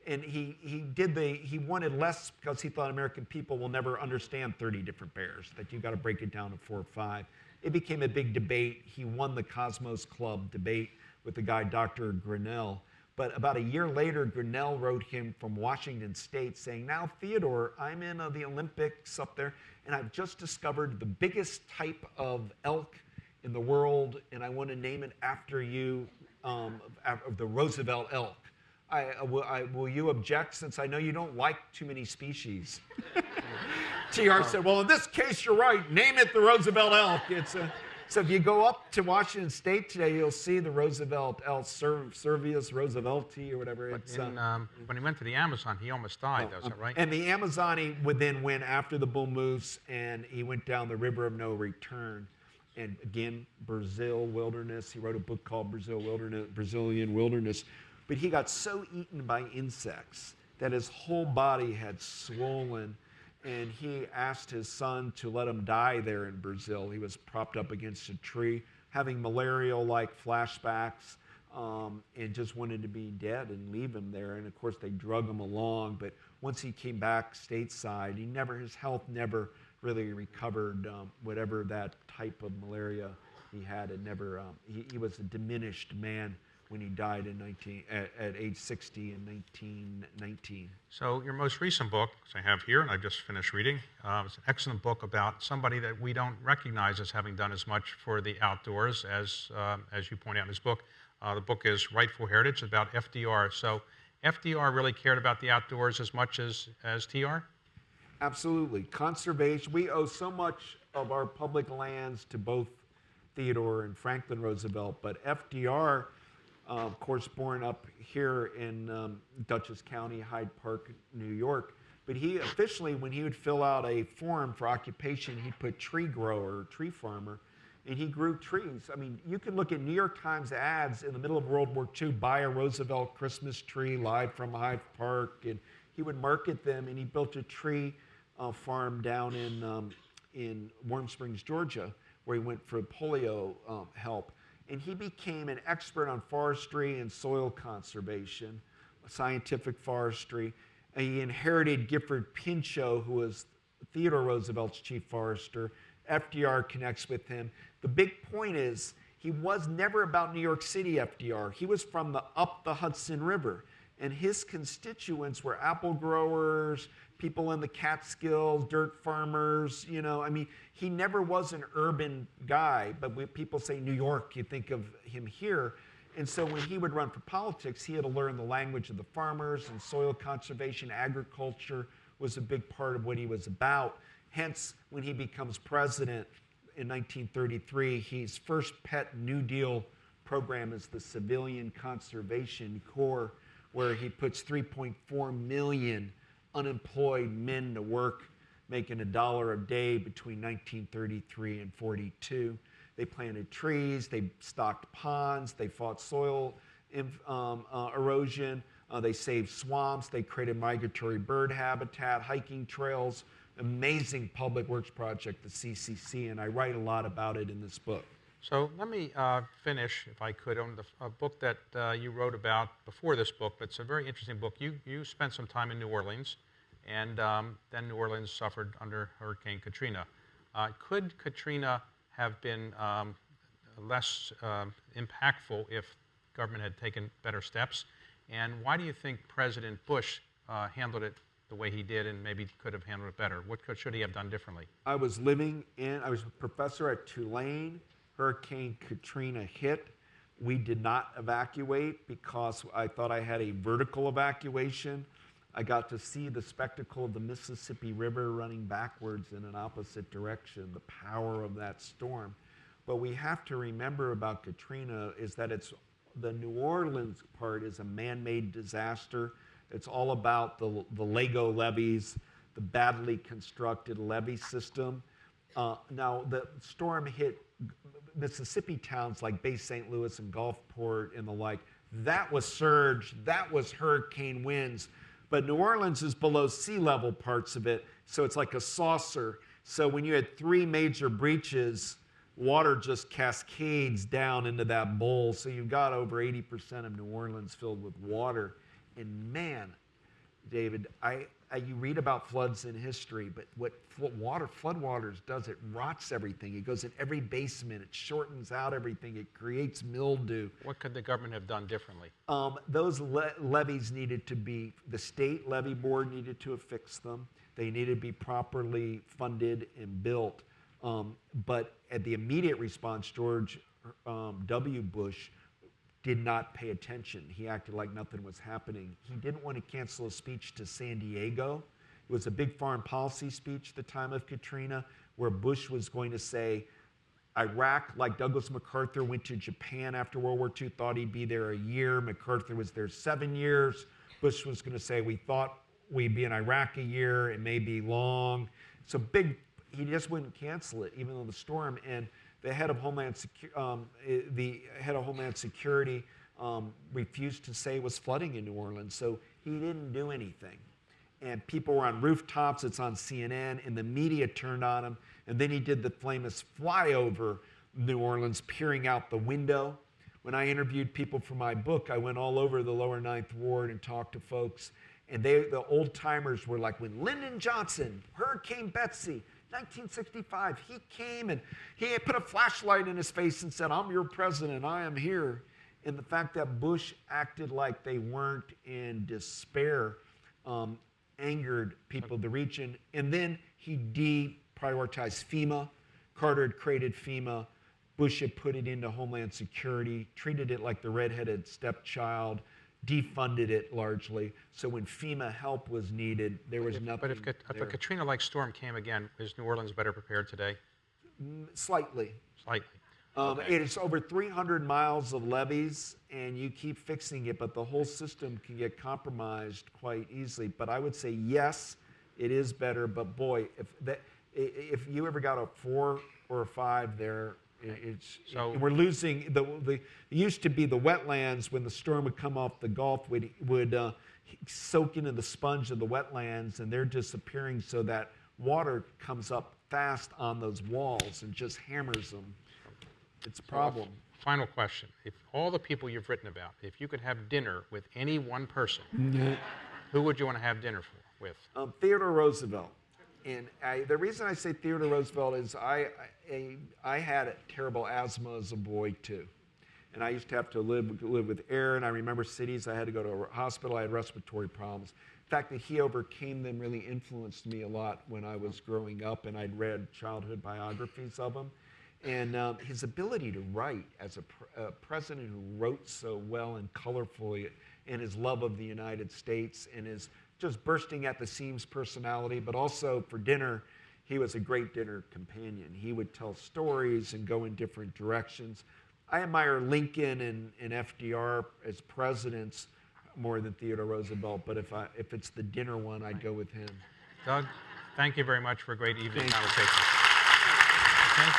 S3: and he wanted less because he thought American people will never understand 30 different bears, that you got to break it down to 4 or 5. It became a big debate. He won the Cosmos Club debate with the guy, Dr. Grinnell. But about a year later, Grinnell wrote him from Washington State saying, now, Theodore, I'm in the Olympics up there, and I've just discovered the biggest type of elk in the world, and I want to name it after you, the Roosevelt elk. Will you object, since I know you don't like too many species? TR said, well, in this case, you're right. Name it the Roosevelt elk. So if you go up to Washington State today, you'll see the Roosevelt elk, Cervius roosevelti or whatever.
S2: When he went to the Amazon, he almost died, though, is that right?
S3: And the Amazon, he would then went after the bull moose, and he went down the river of no return. And again, Brazil wilderness. He wrote a book called Brazilian Wilderness. But he got so eaten by insects that his whole body had swollen. And he asked his son to let him die there in Brazil. He was propped up against a tree, having malarial-like flashbacks, and just wanted to be dead and leave him there. And of course, they drug him along. But once he came back stateside, his health never really recovered. Whatever that type of malaria he had, he was a diminished man when he died at age 60 in 1919.
S2: So your most recent book, which I have here, and I just finished reading, it's an excellent book about somebody that we don't recognize as having done as much for the outdoors as you point out in this book. The book is Rightful Heritage, about FDR. So FDR really cared about the outdoors as much as TR?
S3: Absolutely. Conservation. We owe so much of our public lands to both Theodore and Franklin Roosevelt, but FDR, of course, born up here in Dutchess County, Hyde Park, New York. But he officially, when he would fill out a form for occupation, he'd put tree grower or tree farmer, and he grew trees. I mean, you can look at New York Times ads in the middle of World War II, buy a Roosevelt Christmas tree live from Hyde Park, and he would market them, and he built a tree farm down in Warm Springs, Georgia, where he went for polio help. And he became an expert on forestry and soil conservation, scientific forestry. And he inherited Gifford Pinchot, who was Theodore Roosevelt's chief forester. FDR connects with him. The big point is, he was never about New York City, FDR. He was from up the Hudson River. And his constituents were apple growers, people in the Catskills, dirt farmers, he never was an urban guy, but when people say New York, you think of him here. And so when he would run for politics, he had to learn the language of the farmers, and soil conservation, agriculture was a big part of what he was about. Hence, when he becomes president in 1933, his first pet New Deal program is the Civilian Conservation Corps, where he puts 3.4 million unemployed men to work, making $1 a day between 1933 and 42. They planted trees, they stocked ponds, they fought soil erosion, they saved swamps, they created migratory bird habitat, hiking trails, amazing public works project, the CCC, and I write a lot about it in this book.
S2: So let me finish, if I could, on a book that you wrote about before this book. But it's a very interesting book. You spent some time in New Orleans, and then New Orleans suffered under Hurricane Katrina. Could Katrina have been less impactful if government had taken better steps? And why do you think President Bush handled it the way he did, and maybe could have handled it better? What should he have done differently?
S3: I was a professor at Tulane. Hurricane Katrina hit. We did not evacuate because I thought I had a vertical evacuation. I got to see the spectacle of the Mississippi River running backwards in an opposite direction, the power of that storm. But we have to remember about Katrina is that the New Orleans part is a man-made disaster. It's all about the Lego levees, the badly constructed levee system. Now, the storm hit Mississippi towns like Bay St. Louis and Gulfport and the like. That was surge, that was hurricane winds. But New Orleans is below sea level parts of it, so it's like a saucer. So when you had 3 major breaches, water just cascades down into that bowl. So you've got over 80% of New Orleans filled with water. And man, David, you read about floods in history, but what floodwaters does, it rots everything. It goes in every basement. It shortens out everything. It creates mildew.
S2: What could the government have done differently?
S3: Those levees needed to be, the state levee board needed to have fixed them. They needed to be properly funded and built. But at the immediate response, George W. Bush did not pay attention. He acted like nothing was happening. He didn't want to cancel a speech to San Diego. It was a big foreign policy speech at the time of Katrina, where Bush was going to say, Iraq, like Douglas MacArthur went to Japan after World War II, thought he'd be there a year. MacArthur was there 7 years. Bush was going to say, we thought we'd be in Iraq a year. It may be long. So big, he just wouldn't cancel it, even though the storm. And the head of Homeland Security refused to say it was flooding in New Orleans, so he didn't do anything. And people were on rooftops, it's on CNN, and the media turned on him. And then he did the famous flyover New Orleans, peering out the window. When I interviewed people for my book, I went all over the lower Ninth Ward and talked to folks. And the old timers were like, when Lyndon Johnson, Hurricane Betsy, 1965, he came and he had put a flashlight in his face and said, I'm your president, I am here. And the fact that Bush acted like they weren't in despair angered people of the region. And then he deprioritized FEMA. Carter had created FEMA. Bush had put it into Homeland Security, treated it like the redheaded stepchild, defunded it largely. So when FEMA help was needed, there was nothing.
S2: But if a Katrina-like storm came again, is New Orleans better prepared today?
S3: Slightly.
S2: Slightly. Okay.
S3: It is over 300 miles of levees, and you keep fixing it, but the whole system can get compromised quite easily. But I would say, yes, it is better. But boy, if you ever got a 4 or a 5 there, we're losing. It used to be the wetlands, when the storm would come off the Gulf, would soak into the sponge of the wetlands, and they're disappearing, so that water comes up fast on those walls and just hammers them. It's a problem.
S2: Final question. If all the people you've written about, if you could have dinner with any one person, who would you want to have dinner with?
S3: Theodore Roosevelt. And the reason I say Theodore Roosevelt is I had terrible asthma as a boy too. And I used to have to live with air, and I remember cities I had to go to a hospital, I had respiratory problems. The fact that he overcame them really influenced me a lot when I was growing up, and I'd read childhood biographies of him. And his ability to write as a president who wrote so well and colorfully, and his love of the United States, and his just bursting at the seams personality, but also for dinner, he was a great dinner companion. He would tell stories and go in different directions. I admire Lincoln and FDR as presidents more than Theodore Roosevelt, but if it's the dinner one, I'd go with him.
S2: Doug, thank you very much for a great evening conversation. Okay.